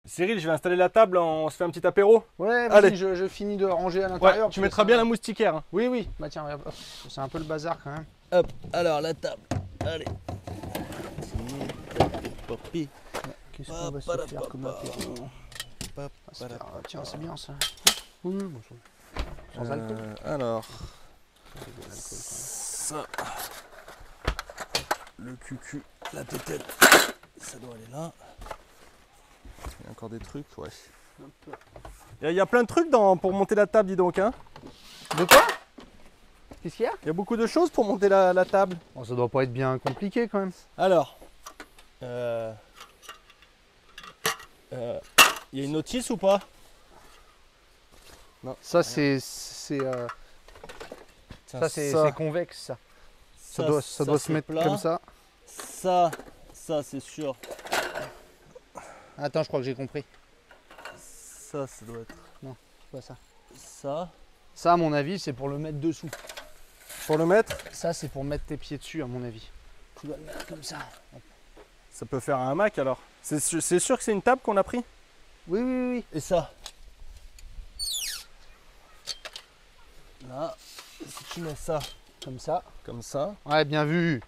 Cyril, je vais installer la table, on se fait un petit apéro. Ouais, Allez. vas-y, je finis de ranger à Ouais, l'intérieur. tu mettras bien la moustiquaire. Hein. Oui, oui. Bah tiens, regarde, c'est un peu le bazar quand même. Hop, alors la table. Allez. Qu'est-ce qu'on va se faire comme apéro? Tiens, c'est bien ça. Oui, bon, sans alcool. Alors, ça, le cucu, la tétette, ça doit aller là. Il y a encore des trucs, ouais. Il y a plein de trucs pour monter la table, dis donc. Hein. De quoi? Qu'est-ce qu'il y a? Il y a beaucoup de choses pour monter la table. Bon, ça doit pas être bien compliqué quand même. Alors, il y a une notice ou pas? Non. Ça, c'est Tiens, ça, c'est convexe, ça. Ça doit se c'est mettre plat. comme ça. Ça c'est sûr. Attends, je crois que j'ai compris. Ça doit être. Non, c'est pas ça. Ça. Ça, à mon avis, c'est pour le mettre dessous. Pour le mettre, Ça, c'est pour mettre tes pieds dessus, à mon avis. Tu dois le mettre comme ça. ça peut faire un hamac alors. C'est sûr que c'est une table qu'on a pris? Oui, oui, oui. Et ça? Là, si tu mets ça Comme ça. comme ça. Ouais, bien vu.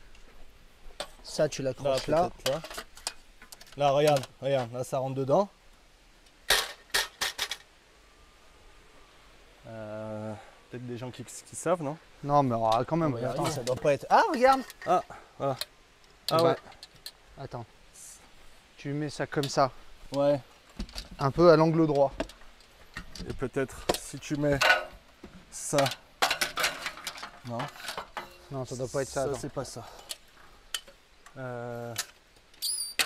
Ça, tu Là, l'accroches là. peut-être là. Là, regarde, là ça rentre dedans. Peut-être des gens qui savent, non? Non, mais quand même, On va y attends, arriver. ça doit pas être. Ah, regarde! Ah, voilà. Ah Bah, ouais. Attends. Tu mets ça comme ça, Ouais. un peu à l'angle droit. Et peut-être si tu mets ça. Non. Non, ça doit pas être ça. attends. c'est pas ça.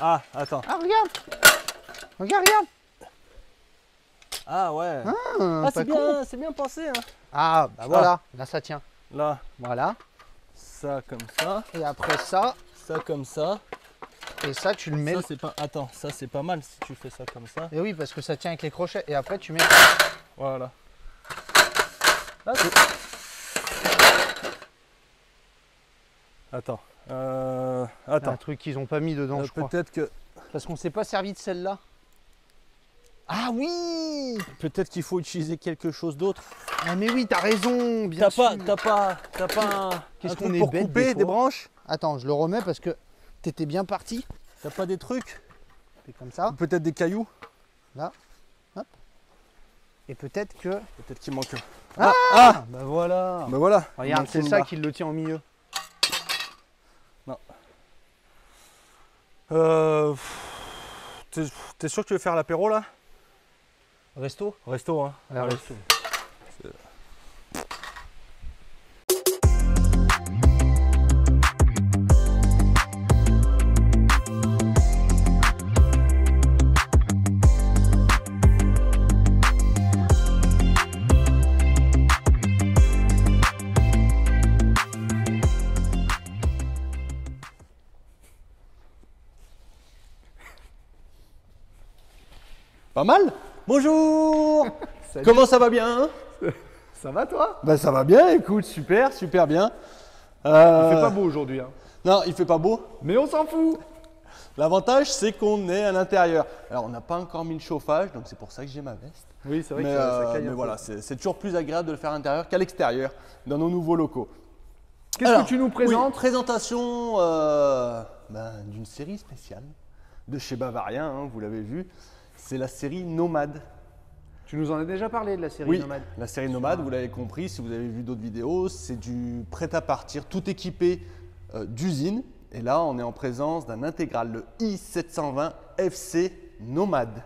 Ah, attends. Ah, regarde! Regarde, regarde! Ah ouais. Ah, pas con. C'est bien pensé. Hein. Ah, bah voilà, là ça tient. Là, Voilà. ça comme ça, Et après ça, ça comme ça. et ça, tu le mets. Ça c'est pas. Attends, ça c'est pas mal si tu fais ça comme ça. Et oui, parce que ça tient avec les crochets. Et après, tu mets. Voilà. Là, Attends. un Attends. truc qu'ils ont pas mis dedans, je crois. Peut-être que. Parce qu'on s'est pas servi de celle-là. Ah oui! Peut-être qu'il faut utiliser quelque chose d'autre. Ah, mais oui, t'as raison, bien sûr. T'as pas un. Qu'est-ce un qu'on truc est pour bête couper des des fois. branches? Attends, je le remets parce que t'étais bien parti. T'as pas des trucs? Fais comme ça, Peut-être des cailloux? là. Hop. Et peut-être que. Peut-être qu'il manque. Ah, bah voilà. Bah voilà. il Regarde, manquait c'est une ça barre. qui le tient au milieu. T'es sûr que tu veux faire l'apéro là? Resto? Resto, hein. Alors, resto. Pas mal? Bonjour. Salut. Comment ça va bien? Ça va toi? Bah ça va bien, écoute, super, super bien. Il fait pas beau aujourd'hui, hein. Non, il fait pas beau. Mais on s'en fout. L'avantage, c'est qu'on est à l'intérieur. Alors, on n'a pas encore mis le chauffage, donc c'est pour ça que j'ai ma veste. Oui, c'est vrai Mais, que ça caille un mais peu. voilà, c'est toujours plus agréable de le faire à l'intérieur qu'à l'extérieur, dans nos nouveaux locaux. Qu'est-ce Alors, que tu nous oui, présentes? présentation d'une série spéciale de chez Bavaria, hein, vous l'avez vu. C'est la série Nomade. Tu nous en as déjà parlé de la série Oui, Nomade. la série Nomade, vous l'avez compris, si vous avez vu d'autres vidéos, c'est du prêt-à-partir, tout équipé d'usine. Et là, on est en présence d'un intégral, le i720 FC Nomade.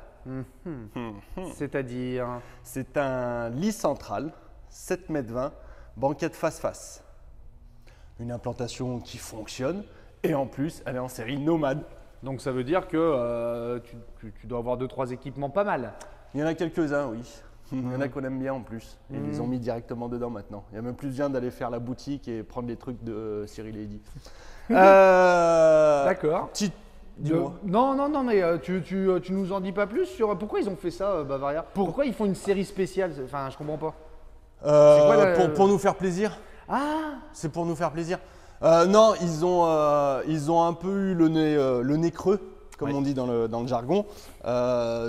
C'est-à-dire. C'est un lit central, 7,20 m, banquette face-face. Une implantation qui fonctionne et en plus, elle est en série Nomade. Donc ça veut dire que tu dois avoir 2-3 équipements pas mal. Il y en a quelques-uns, oui. Il y en a qu'on aime bien en plus. Ils les ont mis directement dedans maintenant. Il n'y a même plus besoin d'aller faire la boutique et prendre les trucs de Cyril et Eddy. D'accord. Dis-moi. Non, mais tu nous en dis pas plus sur pourquoi ils ont fait ça, Bavaria? Pourquoi ils font une série spéciale? Enfin, je comprends pas. quoi la- Pour nous faire plaisir. Ah! C'est pour nous faire plaisir. Non, ils ont un peu eu le nez creux comme on dit dans le jargon,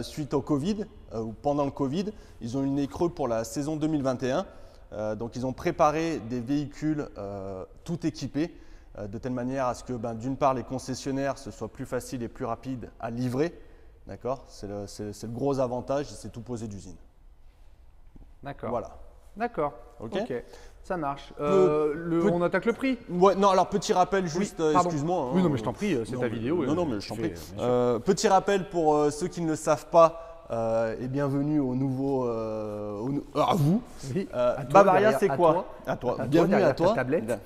suite au Covid, ou pendant le Covid, ils ont eu le nez creux pour la saison 2021. Donc ils ont préparé des véhicules tout équipés, de telle manière à ce que d'une part les concessionnaires, ce soit plus facile et plus rapide à livrer. D'accord, c'est le gros avantage, c'est tout posé d'usine. D'accord. Voilà. D'accord. Ok. Ça marche. On attaque le prix. Ouais, non, alors petit rappel juste, excuse-moi. Oui, non, mais je t'en prie, c'est ta vidéo. Non, mais je t'en prie. Petit rappel pour ceux qui ne le savent pas, et bienvenue au nouveau, à vous. Oui. Bavaria, c'est quoi? À toi. Bienvenue à toi. Ta tablette.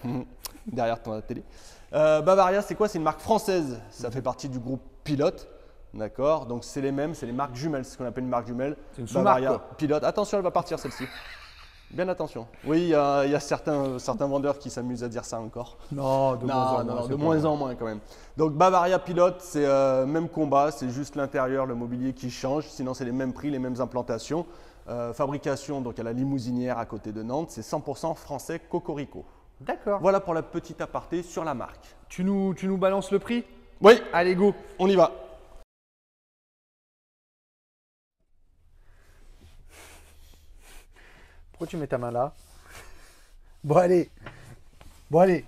Derrière ton télé. Bavaria, c'est quoi? C'est une marque française. Ça fait partie du groupe Pilote. D'accord. Donc c'est les mêmes, c'est les marques jumelles, c'est ce qu'on appelle une marque jumelle. C'est une sous-marque. Bavaria, Pilote. Attention, elle va partir celle-ci. Bien attention. Oui, il y a certains vendeurs qui s'amusent à dire ça encore. Non, de moins en moins quand même. Donc Bavaria Pilote, c'est même combat, c'est juste l'intérieur, le mobilier qui change. Sinon, c'est les mêmes prix, les mêmes implantations. Fabrication donc à la Limousinière à côté de Nantes, c'est 100% français Cocorico. D'accord. Voilà pour la petite aparté sur la marque. Tu nous balances le prix? Oui, Allez, go. on y va. Pourquoi tu mets ta main là? Bon, allez.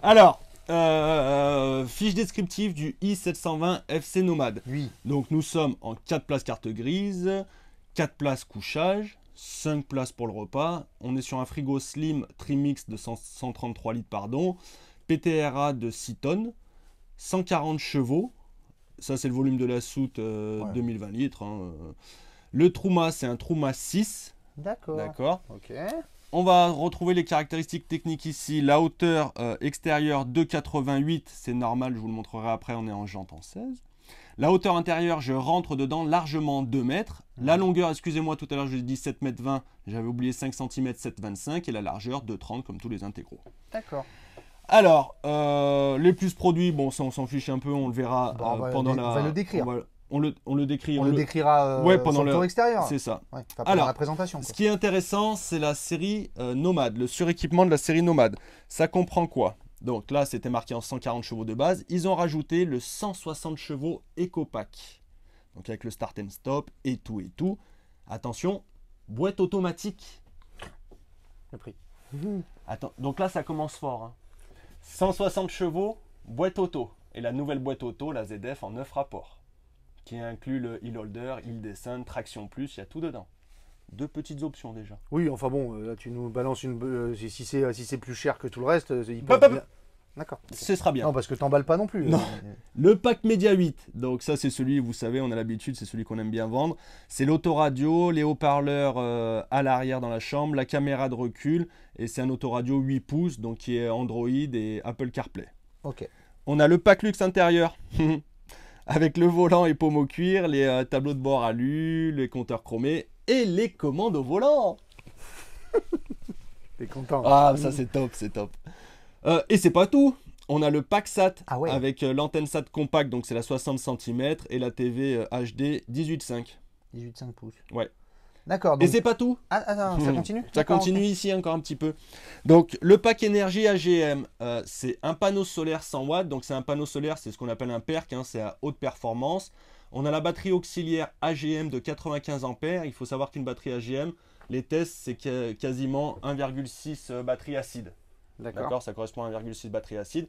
Alors, fiche descriptive du i720 FC Nomade. Oui. Donc nous sommes en 4 places carte grise, 4 places couchage, 5 places pour le repas. On est sur un frigo slim trimix de 133 litres, pardon. PTRA de 6 tonnes, 140 chevaux. Ça, c'est le volume de la soute, 2020 litres. Hein. Le Truma, c'est un Truma 6. D'accord. Ok. On va retrouver les caractéristiques techniques ici. La hauteur extérieure 2,88, c'est normal, je vous le montrerai après, on est en jante en 16. La hauteur intérieure, je rentre dedans largement 2 mètres. La longueur, excusez-moi, tout à l'heure je dis 7,20 m, j'avais oublié 5 cm, 7,25. Et la largeur, 2,30 comme tous les intégraux. D'accord. Alors, les plus produits, bon, ça on s'en fiche un peu, on le verra pendant la... On va le décrire. On le décrit. On le décrira pendant sur le tour extérieur. C'est ça. Ouais, pendant la présentation. Quoi. Ce qui est intéressant, c'est la série Nomade, le suréquipement de la série Nomade. Ça comprend quoi? Donc là, c'était marqué en 140 chevaux de base. Ils ont rajouté le 160 chevaux EcoPack. Donc avec le start and stop et tout. Attention, boîte automatique. Le prix. Attends, donc là, ça commence fort. Hein. 160 chevaux, boîte auto. Et la nouvelle boîte auto, la ZF en 9 rapports. Qui inclut le e-holder, e-descent, traction plus, il y a tout dedans. 2 petites options déjà. Oui, enfin bon, là tu nous balances une... si c'est plus cher que tout le reste, il peut... bien... D'accord. Ce sera bien. Non, parce que t'emballes pas non plus. Non. Le pack Média 8, donc ça c'est celui, vous savez, on a l'habitude, c'est celui qu'on aime bien vendre. C'est l'autoradio, les haut-parleurs à l'arrière dans la chambre, la caméra de recul, et c'est un autoradio 8 pouces, donc qui est Android et Apple CarPlay. Ok. On a le pack luxe intérieur. Avec le volant et paume au cuir, les tableaux de bord alu, les compteurs chromés et les commandes au volant. T'es content? Ah, ça c'est top, c'est top. Et c'est pas tout. On a le pack SAT avec l'antenne SAT compact, donc c'est la 60 cm, et la TV HD 18,5. 18,5 pouces. Ouais. D'accord. Donc... Et c'est pas tout. Ah non, ça continue? Ça continue ici encore un petit peu. Donc le pack énergie AGM, c'est un panneau solaire 100 watts. Donc c'est un panneau solaire, c'est ce qu'on appelle un PERC, hein, c'est à haute performance. On a la batterie auxiliaire AGM de 95 ampères. Il faut savoir qu'une batterie AGM, les tests, c'est quasiment 1,6 batterie acide. D'accord. Ça correspond à 1,6 batterie acide.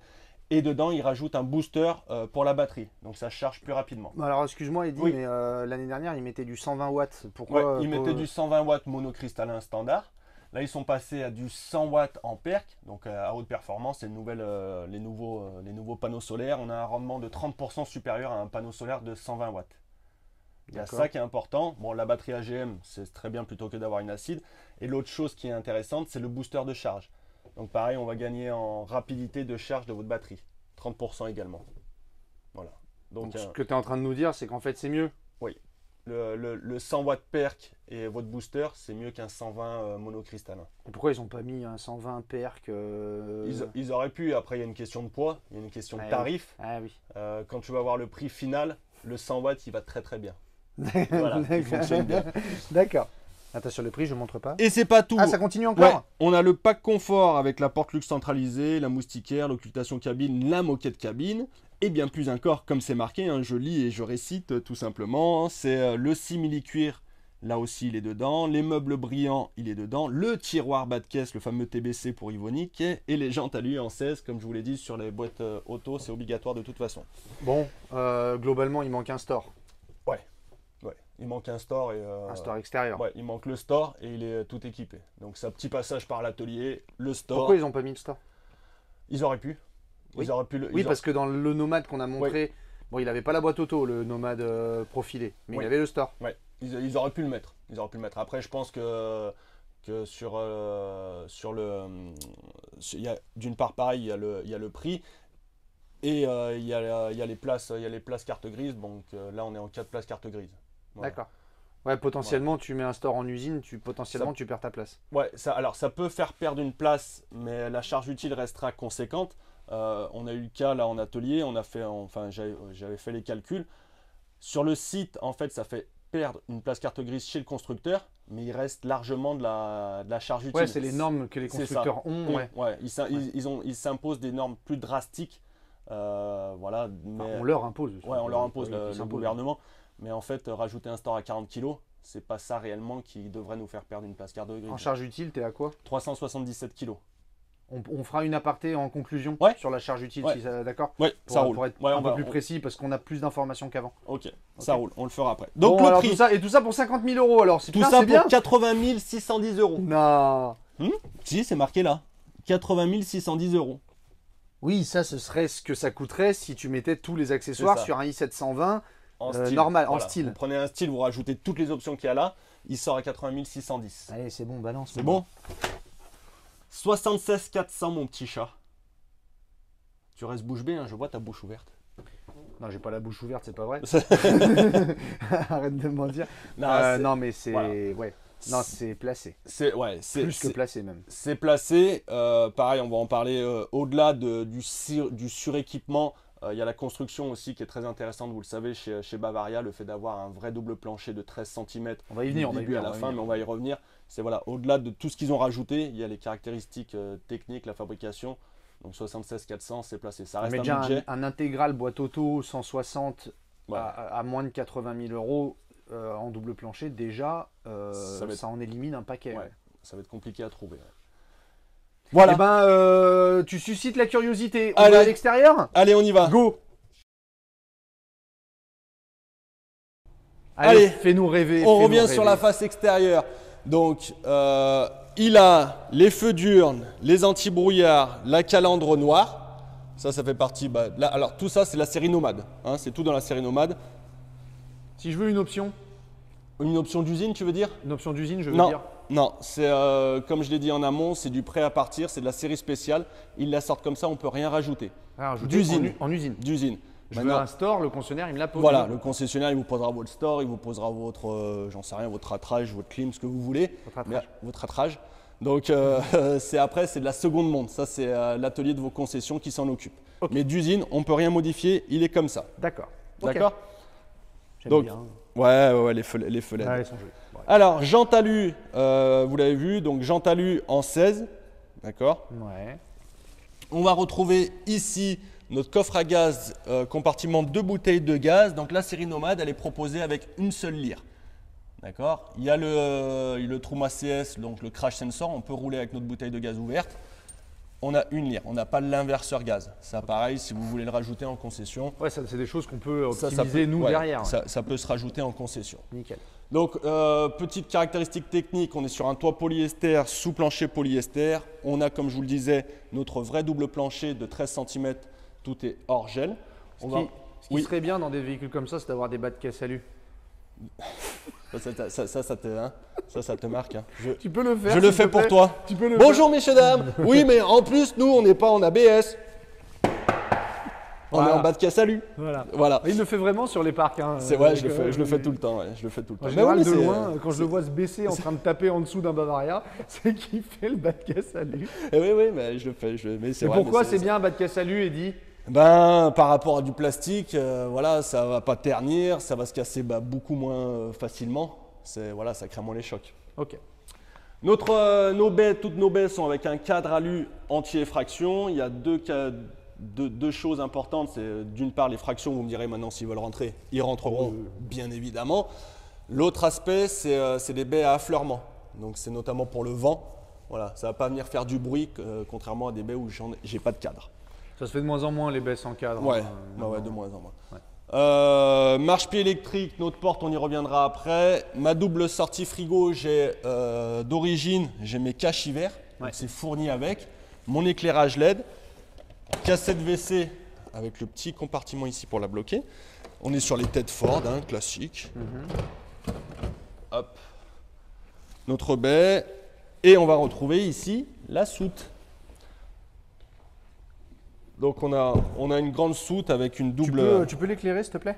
Et dedans, il rajoute un booster pour la batterie. Donc ça charge plus rapidement. Alors excuse-moi Eddy, mais l'année dernière, ils mettaient du 120 watts. Pourquoi ils mettaient du 120 watts monocristallin standard. Là, ils sont passés à du 100 watts en PERC. Donc à haute performance, c'est les nouveaux panneaux solaires. On a un rendement de 30% supérieur à un panneau solaire de 120 watts. Il y a ça qui est important. Bon, la batterie AGM, c'est très bien plutôt que d'avoir une acide. Et l'autre chose qui est intéressante, c'est le booster de charge. Donc pareil, on va gagner en rapidité de charge de votre batterie. 30% également. Voilà. Donc ce que tu es en train de nous dire, c'est qu'en fait, c'est mieux. Oui. Le 100 watts PERC et votre booster, c'est mieux qu'un 120 monocristallin. Et pourquoi ils n'ont pas mis un 120 PERC ils auraient pu. Après, il y a une question de poids, il y a une question de tarif. Ah oui. Quand tu vas voir le prix final, le 100 watts, il va très très bien. Voilà, il fonctionne bien. D'accord. Attends, sur le prix, je ne montre pas. Et c'est pas tout. Ah, ça continue encore? Ouais, on a le pack confort avec la porte luxe centralisée, la moustiquaire, l'occultation cabine, la moquette cabine. Et bien plus encore, comme c'est marqué, hein, je lis et je récite tout simplement. C'est le simili-cuir, là aussi il est dedans. Les meubles brillants, il est dedans. Le tiroir bas de caisse, le fameux TBC pour Ivonic. Et les jantes alu en 16, comme je vous l'ai dit, sur les boîtes auto, c'est obligatoire de toute façon. Bon, globalement, il manque un store. Ouais, il manque un store et un store extérieur. Ouais, il manque le store et il est tout équipé. Donc c'est un petit passage par l'atelier, le store. Pourquoi ils n'ont pas mis le store? Ils auraient pu. Oui, parce que dans le Nomade qu'on a montré, bon, il n'avait pas la boîte auto, le Nomade profilé, mais il avait le store. Ouais, ils auraient pu le mettre. Après, je pense que sur d'une part pareil, il y a le prix. Et il y a les places carte grise, donc là on est en 4 places carte grise. Voilà. D'accord. Ouais, potentiellement tu mets un store en usine, tu perds ta place. Ouais, alors ça peut faire perdre une place, mais la charge utile restera conséquente. On a eu le cas là en atelier, j'avais fait les calculs. Sur le site, en fait, ça fait perdre une place carte grise chez le constructeur, mais il reste largement de la charge utile. Ouais, c'est les normes que les constructeurs ont. Ouais, ils s'imposent des normes plus drastiques. Voilà, mais... on leur impose. Ouais, on leur impose le gouvernement. Mais en fait, rajouter un store à 40 kg, c'est pas ça réellement qui devrait nous faire perdre une place carte grise. En charge utile, t'es à quoi? 377 kg. On fera une aparté en conclusion sur la charge utile, si d'accord? Ouais, ça roule. Pour être un peu plus précis, parce qu'on a plus d'informations qu'avant. Ok, ça roule, on le fera après. Donc le prix. Tout ça pour 50 000 euros alors. Tout ça pour 80 610 euros. Non. Si, c'est marqué là. 80 610 euros. Oui, ça, ce serait ce que ça coûterait si tu mettais tous les accessoires sur un i720 normal, en style. Vous prenez un style, vous rajoutez toutes les options qu'il y a là, il sort à 80 610. Allez, c'est bon, balance. C'est bon. 76 400, mon petit chat. Tu restes bouche bée, hein, je vois ta bouche ouverte. Non, j'ai pas la bouche ouverte, c'est pas vrai. Arrête de me mentir. Non, mais c'est... Voilà. Ouais. Non, c'est placé. C'est plus que placé même. C'est placé. Pareil, on va en parler au-delà du suréquipement. Il y a la construction aussi qui est très intéressante, vous le savez, chez Bavaria, le fait d'avoir un vrai double plancher de 13 cm. On va y venir, du début à la fin, mais on va y revenir. C'est voilà, au-delà de tout ce qu'ils ont rajouté, il y a les caractéristiques techniques, la fabrication. Donc 76 400, c'est placé. Ça reste un budget. Un intégral boîte auto 160 à moins de 80 000 euros. En double plancher, déjà, ça en élimine un paquet. Ouais. Ça va être compliqué à trouver. Voilà. Eh ben, tu suscites la curiosité. On va à l'extérieur? Allez, on y va. Go. Allez, fais-nous rêver. On revient sur la face extérieure. Donc, il a les feux diurnes, les anti-brouillards, la calandre noire. Ça fait partie. Alors, tout ça, c'est la série Nomade. Hein, c'est tout dans la série Nomade. Si je veux une option? Une option d'usine, tu veux dire? Une option d'usine, je veux dire? Non, c'est comme je l'ai dit en amont, c'est du prêt à partir, c'est de la série spéciale. Ils la sortent comme ça, on ne peut rien rajouter. D'usine. En usine. D'usine. Je veux un store, le concessionnaire, il me la pose. Voilà, le concessionnaire, il vous posera votre store, il vous posera votre, j'en sais rien, votre attrage, votre clim, ce que vous voulez. Votre attrage. Donc, après, c'est de la seconde monde. Ça, c'est l'atelier de vos concessions qui s'en occupe. Okay. Mais d'usine, on ne peut rien modifier, il est comme ça. D'accord. D'accord. Donc, bien. Ouais, les feux LED. Ah, ils sont jolis. Ouais. Alors, jante alu, vous l'avez vu, donc jante alu en 16, d'accord. Ouais. On va retrouver ici notre coffre à gaz, compartiment 2 bouteilles de gaz. Donc la série Nomade, elle est proposée avec une seule lyre, d'accord. Il y a le Truma CS, donc le crash sensor, on peut rouler avec notre bouteille de gaz ouverte. On a une lyre, on n'a pas l'inverseur gaz. Ça, pareil, si vous voulez le rajouter en concession. Ouais, c'est des choses qu'on peut optimiser nous derrière. Ouais. Ça peut se rajouter en concession. Nickel. Donc, petite caractéristique technique, on est sur un toit polyester sous plancher polyester. On a, comme je vous le disais, notre vrai double plancher de 13 cm. Tout est hors gel. Ce qui serait bien dans des véhicules comme ça, c'est d'avoir des bas de caisse alu. Ça te marque. Hein. Tu peux le faire. Je le fais pour toi. Tu peux le Bonjour messieurs dames. Oui, mais en plus, nous, on n'est pas en ABS. On est en bas de caisse alu. Voilà. Il le fait vraiment sur les parcs. Hein, je le fais tout le temps. Ouais, je le fais tout le temps. En général, de loin, quand je le vois se baisser en train de taper en dessous d'un Bavaria, c'est qu'il fait le bas de caisse alu. Oui, mais je le fais. Mais pourquoi c'est bien un bas de caisse alu, Eddy? Par rapport à du plastique, voilà, ça va pas ternir, ça va se casser beaucoup moins facilement. Ça crée moins les chocs. Ok. Toutes nos baies sont avec un cadre alu anti-effraction. Il y a deux choses importantes. C'est d'une part les fractions, vous me direz maintenant s'ils veulent rentrer, ils rentreront bien évidemment. L'autre aspect, c'est des baies à affleurement. Donc c'est notamment pour le vent. Voilà, ça ne va pas venir faire du bruit, contrairement à des baies où j'ai pas de cadre. Ça se fait de moins en moins les baies sans cadre. Ouais, de moins en moins. Ouais. Marche-pied électrique, notre porte, on y reviendra après. Ma double sortie frigo, d'origine, j'ai mes caches hiver, c'est fourni avec. Mon éclairage LED, cassette WC avec le petit compartiment ici pour la bloquer. On est sur les têtes Ford, classique. Hop. Notre baie. Et on va retrouver ici la soute. Donc on a une grande soute avec une double… Tu peux l'éclairer s'il te plaît?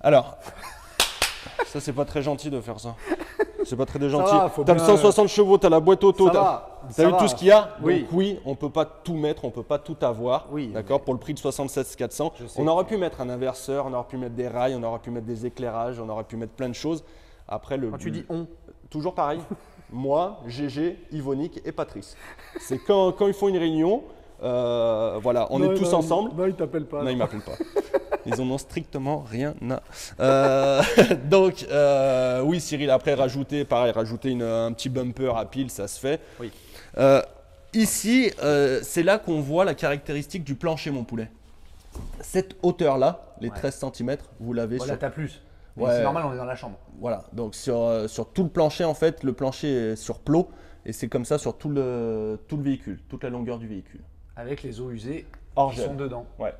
Alors, ça c'est pas très gentil de faire ça. C'est pas très gentil. T'as le 160 chevaux, t'as la boîte auto, t'as vu tout ce qu'il y a. Oui. Donc oui, on peut pas tout mettre, on peut pas tout avoir. Oui, d'accord, pour le prix de 76 400. On aurait pu mettre un inverseur, on aurait pu mettre des rails, on aurait pu mettre des éclairages, on aurait pu mettre plein de choses. Après Quand tu dis on, toujours pareil. Moi, GG, Yvonique et Patrice. C'est quand ils font une réunion, voilà, on est tous ensemble. Non, ils t'appellent pas. Non, ils m'appellent pas. Ils en ont strictement rien à… donc, oui, Cyril, après, rajouter un petit bumper à pile, ça se fait. Oui. Ici, c'est là qu'on voit la caractéristique du plancher, mon poulet. Cette hauteur-là, les 13 cm, vous l'avez sur… sur… Là, t'as plus. C'est normal, on est dans la chambre. Voilà, donc sur tout le plancher, en fait, le plancher est sur plot et c'est comme ça sur tout le véhicule, toute la longueur du véhicule. Avec les eaux usées hors qui gel. sont dedans. Ouais,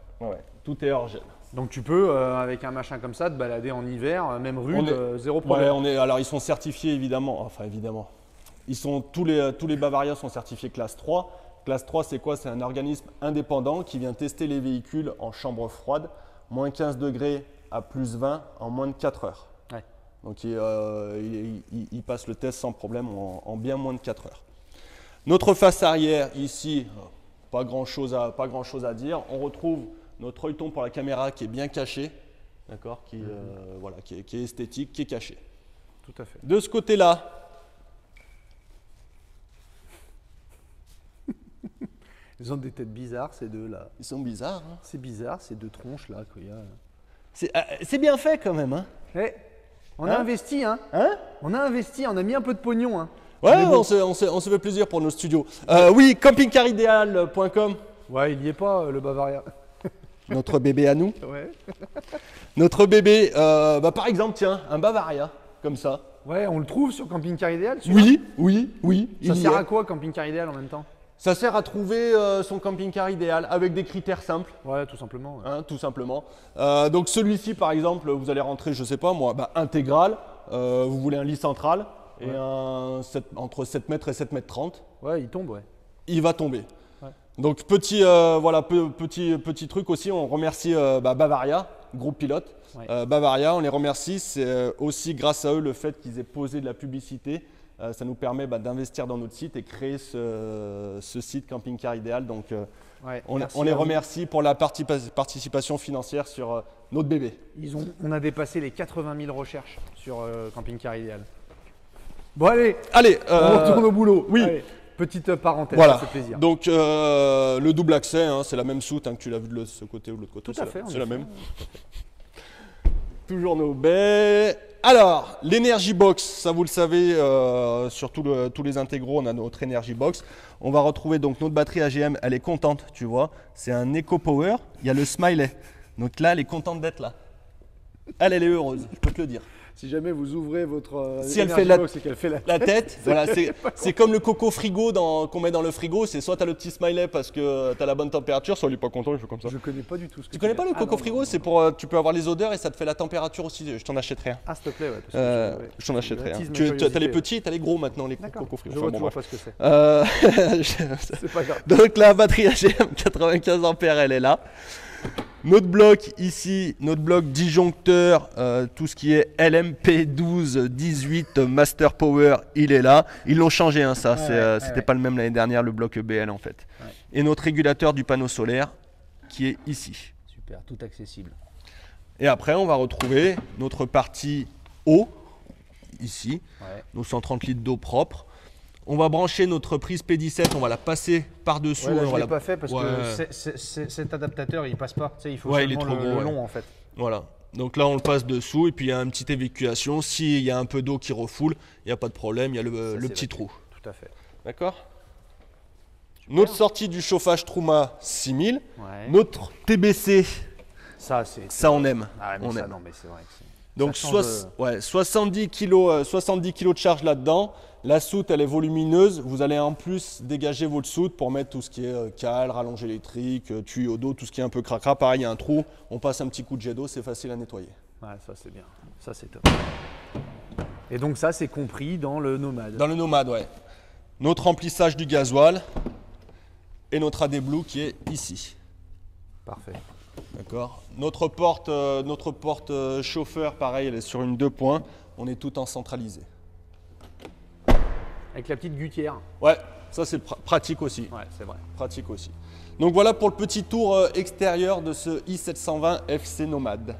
tout est hors gel. Donc tu peux, avec un machin comme ça, te balader en hiver, même rude, zéro problème. Ouais, alors ils sont certifiés évidemment, tous les Bavaria sont certifiés classe 3. Classe 3, c'est quoi? C'est un organisme indépendant qui vient tester les véhicules en chambre froide, moins 15 degrés à plus 20 en moins de 4 heures. Ouais. Donc il passe le test sans problème en bien moins de 4 heures. Notre face arrière ici, pas grand chose à dire. On retrouve notre œilleton pour la caméra qui est bien caché, d'accord, qui est esthétique, qui est caché. Tout à fait. De ce côté-là, ils ont des têtes bizarres ces deux là. Ils sont bizarres. Hein. C'est bizarre ces deux tronches là qu'il y a. C'est bien fait quand même. Hein. On a investi, hein. On a investi, on a mis un peu de pognon. Hein. Ouais, on se fait plaisir pour nos studios. Oui, campingcarideal.com. Ouais, il y est pas, le Bavaria. Notre bébé à nous. Ouais. Notre bébé, par exemple, tiens, un Bavaria, comme ça. Ouais, on le trouve sur Camping Car Idéal. Oui. Ça sert à quoi Camping Car Idéal en même temps? Ça sert à trouver son camping-car idéal avec des critères simples. Ouais, tout simplement. Ouais. Hein, tout simplement. Donc celui-ci, par exemple, vous allez rentrer, je sais pas moi, intégral. Vous voulez un lit central et entre 7 mètres et 7 mètres 30. Ouais, il tombe, ouais. Il va tomber. Ouais. Donc petit truc aussi, on remercie Bavaria, groupe pilote. Ouais. Bavaria, on les remercie. C'est aussi grâce à eux le fait qu'ils aient posé de la publicité. Ça nous permet d'investir dans notre site et créer ce site Camping Car Idéal. Donc, on les remercie pour la participation financière sur notre bébé. On a dépassé les 80 000 recherches sur Camping Car Idéal. Bon, allez, on retourne au boulot. Oui. Allez, petite parenthèse, voilà. ça fait plaisir. Donc, le double accès, c'est la même soute que tu l'as vu de ce côté ou de l'autre côté. Tout à fait. C'est la même. Toujours nos baies. Alors, l'Energy Box, ça vous le savez, sur tous les intégraux, on a notre Energy Box. On va retrouver donc notre batterie AGM, elle est contente, tu vois. C'est un Eco Power, il y a le smiley. Donc là, elle est contente d'être là. Elle est heureuse, je peux te le dire. Si jamais vous ouvrez votre si elle fait box et qu'elle fait la tête, voilà, c'est comme le coco frigo qu'on met dans le frigo. C'est soit tu as le petit smiley parce que tu as la bonne température, soit il n'est pas content, il fait comme ça. Je connais pas du tout ce que tu connais pas le coco frigo. C'est pour tu peux avoir les odeurs et ça te fait la température aussi. Je t'en achèterai un. Ah, s'il te plaît, ouais. Je t'en achèterai un. Tu as les petits et tu as les gros maintenant, les coco frigo. Je vois toujours pas ce que c'est. C'est pas grave. Donc la batterie AGM 95 ampères, elle est là. Notre bloc ici, notre bloc disjoncteur, tout ce qui est LMP12, 18, Master Power, il est là. Ils l'ont changé, ça. C'était pas le même l'année dernière, le bloc EBL en fait. Ouais. Et notre régulateur du panneau solaire qui est ici. Super, tout accessible. Et après, on va retrouver notre partie eau. ici, nos 130 litres d'eau propre. On va brancher notre prise P17, on va la passer par-dessous. Ouais, je ne l'ai pas fait parce que cet adaptateur, il passe pas. Tu sais, il faut seulement le long en fait. Voilà. Donc là, on le passe dessous et puis il y a une petite évacuation. S'il y a un peu d'eau qui refoule, il n'y a pas de problème, il y a le petit trou. Tout à fait. D'accord. Notre sortie du chauffage Truma 6000. Notre TBC, ça on aime. Ah, mais on aime. Non, mais c'est vrai que donc 70 kg de charge là-dedans. La soute, elle est volumineuse. Vous allez en plus dégager votre soute pour mettre tout ce qui est cale, rallonge électrique, tuyau d'eau, tout ce qui est un peu cracra. Pareil, il y a un trou, on passe un petit coup de jet d'eau, c'est facile à nettoyer. Ouais, ça c'est bien. Ça c'est top. Et donc ça, c'est compris dans le Nomad. Dans le Nomad, ouais. Notre remplissage du gasoil et notre AD Blue qui est ici. Parfait. D'accord. Notre porte chauffeur, pareil, elle est sur une 2 points. On est tout en centralisé. Avec la petite gutière. Ouais, ça c'est pratique aussi. Ouais, c'est vrai. Pratique aussi. Donc voilà pour le petit tour extérieur de ce i720 FC Nomad.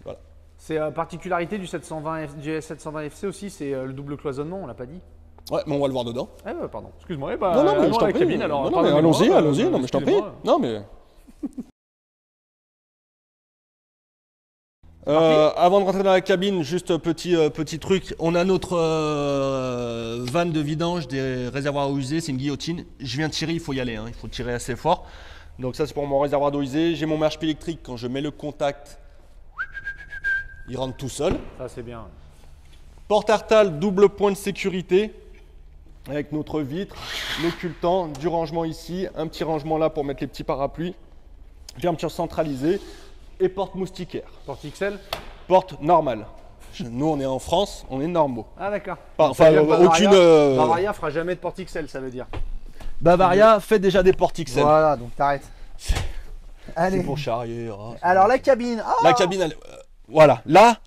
Voilà. C'est particularité du 720 FC aussi, c'est le double cloisonnement, on l'a pas dit. Ouais, mais on va le voir dedans. Ah bah, pardon. Excuse-moi. Non, mais je t'en prie. Cabine, alors, non, mais allons-y. Non, mais je t'en prie. Non, mais. Avant de rentrer dans la cabine, juste petit truc. On a notre vanne de vidange des réservoirs à eau usée, c'est une guillotine. Je viens de tirer, il faut y aller, il faut tirer assez fort. Donc ça c'est pour mon réservoir d'eau usée. J'ai mon marche-pied électrique, quand je mets le contact, il rentre tout seul. Ça c'est bien. Porte Artal, double point de sécurité, avec notre vitre, l'occultant, du rangement ici, un petit rangement là pour mettre les petits parapluies, fermeture centralisée. Et porte moustiquaire. Porte XL? Porte normale. Nous, on est en France, on est normaux. Ah d'accord. Enfin, aucune. Bavaria fera jamais de porte XL, ça veut dire. Bavaria fait déjà des portes XL. Voilà, donc t'arrêtes. Allez. C'est pour charrier. Alors la cabine. La cabine, elle, voilà. Là,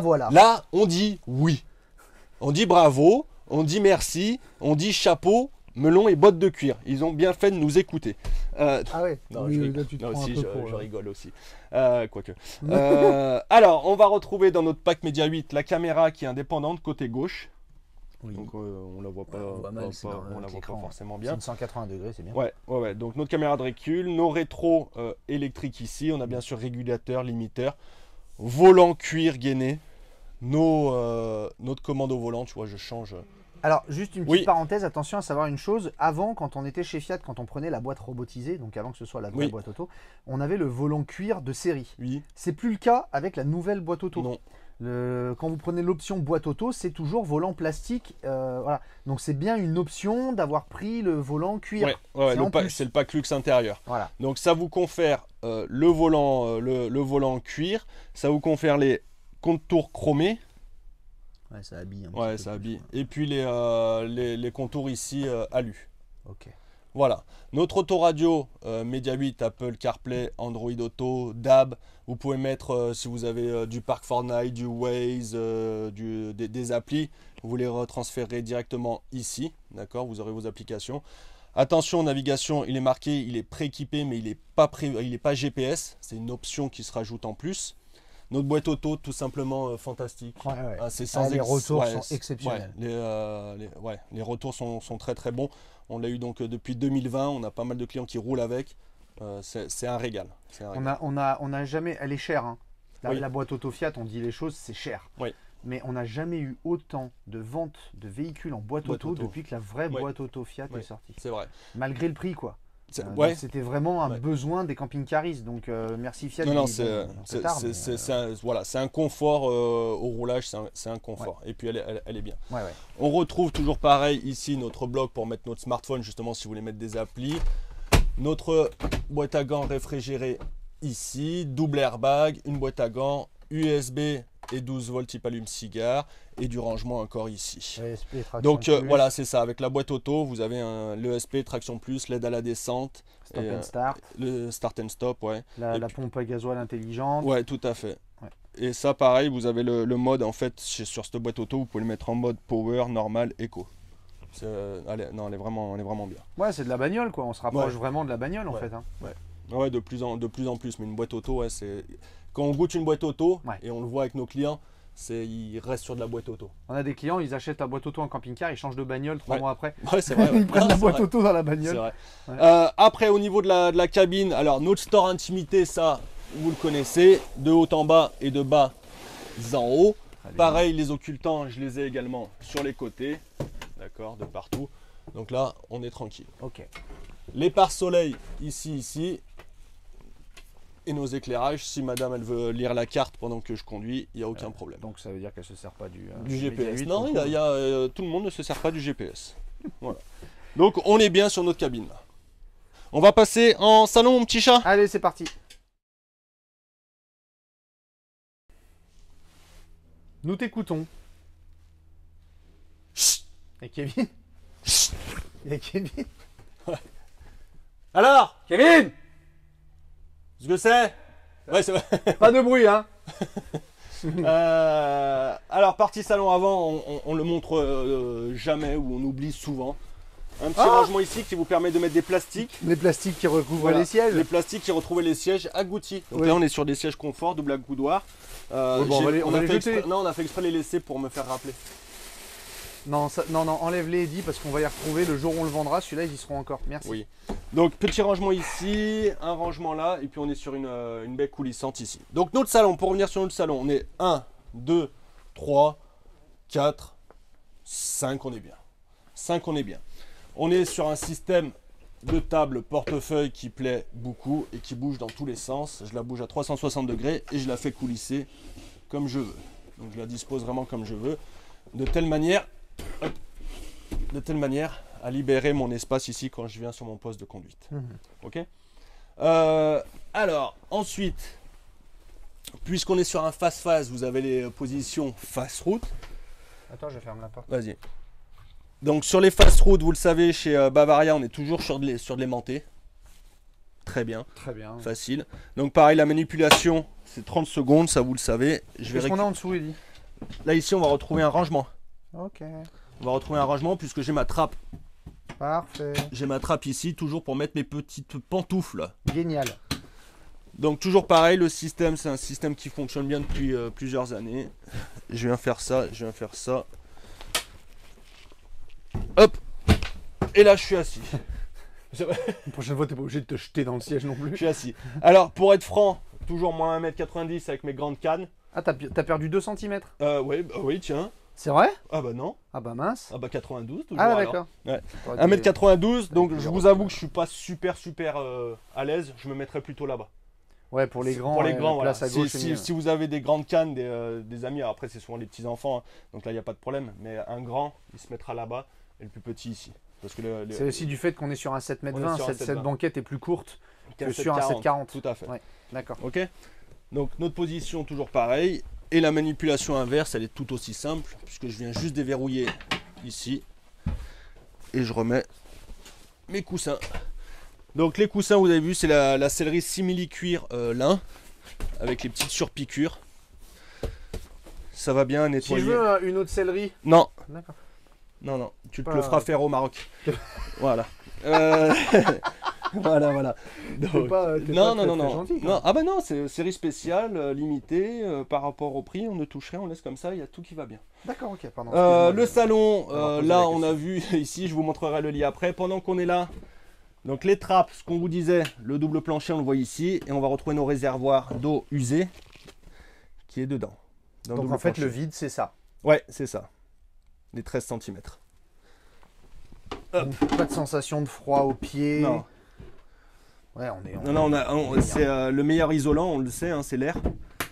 voilà. Là, on dit oui. On dit bravo, on dit merci, on dit chapeau. Melon et bottes de cuir, ils ont bien fait de nous écouter. Ah ouais. Non, oui, là, tu te prends un peu pour, je rigole aussi. Quoique. Alors, on va retrouver dans notre pack Media 8 la caméra qui est indépendante côté gauche. Oui. Donc on la voit pas, on la voit pas forcément bien. C'est une 180 degrés, c'est bien. Ouais. Donc notre caméra de recul, nos rétros électriques ici. On a bien sûr régulateur, limiteur, volant cuir gainé. Notre commande au volant, tu vois, je change. Alors, juste une petite parenthèse, attention à savoir une chose. Avant, quand on était chez Fiat, quand on prenait la boîte robotisée, donc avant que ce soit la vraie boîte auto, on avait le volant cuir de série. Oui. C'est plus le cas avec la nouvelle boîte auto. Non. Quand vous prenez l'option boîte auto, c'est toujours volant plastique. Voilà. Donc, c'est bien une option d'avoir pris le volant cuir. C'est le pack luxe intérieur. Voilà. Donc, ça vous confère le volant cuir, ça vous confère les contours chromés. Ouais, ça habille un petit peu. Ça habille. Et puis les contours ici alu. Ok. Voilà. Notre autoradio Media 8, Apple CarPlay, Android Auto, DAB. Vous pouvez mettre, si vous avez du Park Fortnite, du Waze, des applis, vous les retransférez directement ici. D'accord, vous aurez vos applications. Attention, navigation, il est marqué, il est prééquipé, mais il n'est pas GPS. C'est une option qui se rajoute en plus. Notre boîte auto, tout simplement fantastique. Les retours sont exceptionnels. Les retours sont très très bons. On l'a eu donc depuis 2020. On a pas mal de clients qui roulent avec. C'est un régal. On a jamais. Elle est chère. Hein. La boîte auto Fiat, on dit les choses, c'est cher. Oui. Mais on n'a jamais eu autant de ventes de véhicules en boîte auto depuis que la vraie boîte auto Fiat est sortie. C'est vrai. Malgré le prix, quoi. C'était vraiment un besoin des camping-caristes, donc merci Fiat. C'est un confort au roulage, c'est un confort. Et puis elle est bien. Ouais. On retrouve toujours pareil ici notre bloc pour mettre notre smartphone, justement si vous voulez mettre des applis. Notre boîte à gants réfrigérée ici, double airbag, une boîte à gants, USB et 12 volts type allume-cigare et du rangement encore ici. Donc voilà, c'est ça. Avec la boîte auto, vous avez l'ESP, traction plus, l'aide à la descente. Stop and start. Le start and stop, La pompe à gasoil intelligente. Ouais, tout à fait. Ouais. Et ça, pareil, vous avez le mode, en fait, sur cette boîte auto, vous pouvez le mettre en mode power, normal, éco. Elle est vraiment bien. Ouais, c'est de la bagnole, quoi. On se rapproche vraiment de la bagnole, en fait. Hein. Ouais, de plus en plus. Mais une boîte auto, ouais, c'est... Quand on goûte une boîte auto, et on le voit avec nos clients, ils restent sur de la boîte auto. On a des clients, ils achètent la boîte auto en camping-car, ils changent de bagnole 3 mois après. Ouais, c'est vrai. Ils prennent la boîte auto dans la bagnole. C'est vrai. Après, au niveau de la cabine, alors notre store intimité, ça, vous le connaissez, de haut en bas et de bas en haut. Pareil, les occultants, je les ai également sur les côtés, d'accord, de partout. Donc là, on est tranquille. Ok. Les pare-soleil ici. Et nos éclairages, si madame elle veut lire la carte pendant que je conduis, il n'y a aucun problème. Donc ça veut dire qu'elle ne se sert pas du GPS. Non, tout le monde ne se sert pas du GPS. Voilà. Donc on est bien sur notre cabine là. On va passer en salon, mon petit chat. Allez, c'est parti. Nous t'écoutons. Et Kevin. Et Kevin. Alors, Kevin. Ce que c'est? Ouais, c'est vrai. Pas de bruit, hein. Alors, partie salon avant, on le montre jamais ou on oublie souvent. Un petit rangement ici qui vous permet de mettre des plastiques. Les plastiques qui recouvrent les sièges. Les plastiques qui retrouvent les sièges agoutis. Donc là, on est sur des sièges confort, double accoudoir. On a fait exprès, non, on a fait exprès de les laisser pour me faire rappeler. Non, enlève-les, Eddy, parce qu'on va y retrouver le jour où on le vendra. Celui-là, ils y seront encore. Merci. Oui. Donc, petit rangement ici, un rangement là, et puis on est sur une baie coulissante ici. Donc, notre salon, pour revenir sur notre salon, on est 1, 2, 3, 4, 5, on est bien. 5, on est bien. On est sur un système de table portefeuille qui plaît beaucoup et qui bouge dans tous les sens. Je la bouge à 360 degrés et je la fais coulisser comme je veux. Donc, je la dispose vraiment comme je veux. De telle manière à libérer mon espace ici quand je viens sur mon poste de conduite. Ok. Alors, ensuite, puisqu'on est sur un face-face, vous avez les positions face-route. Attends, je ferme la porte. Vas-y. Donc, sur les face-route, vous le savez, chez Bavaria, on est toujours sur de l'aimanté. Très bien. Très bien. Facile. Donc, pareil, la manipulation, c'est 30 secondes, ça vous le savez. Qu'est-ce qu'on a en dessous, Eddy? Là, ici, on va retrouver un rangement. Ok. On va retrouver un rangement puisque j'ai ma trappe. Parfait. J'ai ma trappe ici, toujours pour mettre mes petites pantoufles. Génial. Donc toujours pareil, le système, c'est un système qui fonctionne bien depuis plusieurs années. Je viens faire ça, Hop. Et là, je suis assis. La prochaine fois, tu n'es pas obligé de te jeter dans le siège non plus. Je suis assis. Alors, pour être franc, toujours moins 1m90 avec mes grandes cannes. Ah, t'as perdu 2 cm? Oui, tiens. C'est vrai? Ah bah non. Ah bah mince. Ah bah 92 toujours. Ah d'accord. Ouais. 1m92, donc je vous avoue que je suis pas super à l'aise. Je me mettrais plutôt là-bas. Ouais, pour les grands. Pour les grands, voilà. Place à gauche, si vous avez des grandes cannes, des amis, alors après c'est souvent les petits enfants, hein, donc là il n'y a pas de problème. Mais un grand, il se mettra là-bas et le plus petit ici. C'est aussi du fait qu'on est sur un 7m20. Cette banquette est plus courte que sur un 7,40. Tout à fait. Ouais, d'accord. Ok. Donc notre position toujours pareil. Et la manipulation inverse, elle est tout aussi simple, puisque je viens juste déverrouiller ici. Et je remets mes coussins. Donc les coussins, vous avez vu, c'est la sellerie simili-cuir lin, avec les petites surpiqûres. Ça va bien nettoyer. Si je veux une autre sellerie? Non. D'accord. Non, tu te le feras faire au Maroc. Voilà. Voilà. Donc, non. Ah bah non, c'est série spéciale, limitée, par rapport au prix, on ne touche rien, on laisse comme ça, il y a tout qui va bien. D'accord, ok, pardon. Le salon, là on a vu ici, je vous montrerai le lit après. Pendant qu'on est là, donc les trappes, ce qu'on vous disait, le double plancher, on le voit ici, et on va retrouver nos réservoirs d'eau usée qui est dedans. Donc en fait, le vide, c'est ça. Ouais, c'est ça. Les 13 cm. Pas de sensation de froid aux pieds. Non. Ouais, c'est le meilleur isolant, on le sait, hein, c'est l'air.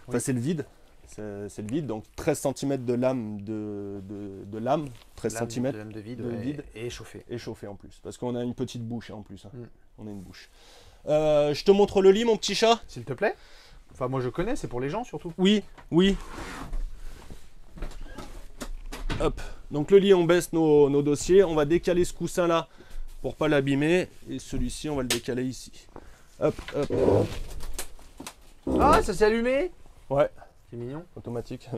Enfin, c'est le vide. C'est le vide, donc 13 cm de lame de lame, 13 cm de lame de vide, et chauffé. Et chauffé en plus, parce qu'on a une petite bouche en plus. Hein. On a une bouche. Je te montre le lit, mon petit chat. S'il te plaît. Enfin, moi je connais, c'est pour les gens surtout. Oui. Hop. Donc le lit, on baisse nos dossiers. On va décaler ce coussin là pour pas l'abîmer. Et celui-ci, on va le décaler ici. Hop. Ah, ça s'est allumé? Ouais. C'est mignon. Automatique.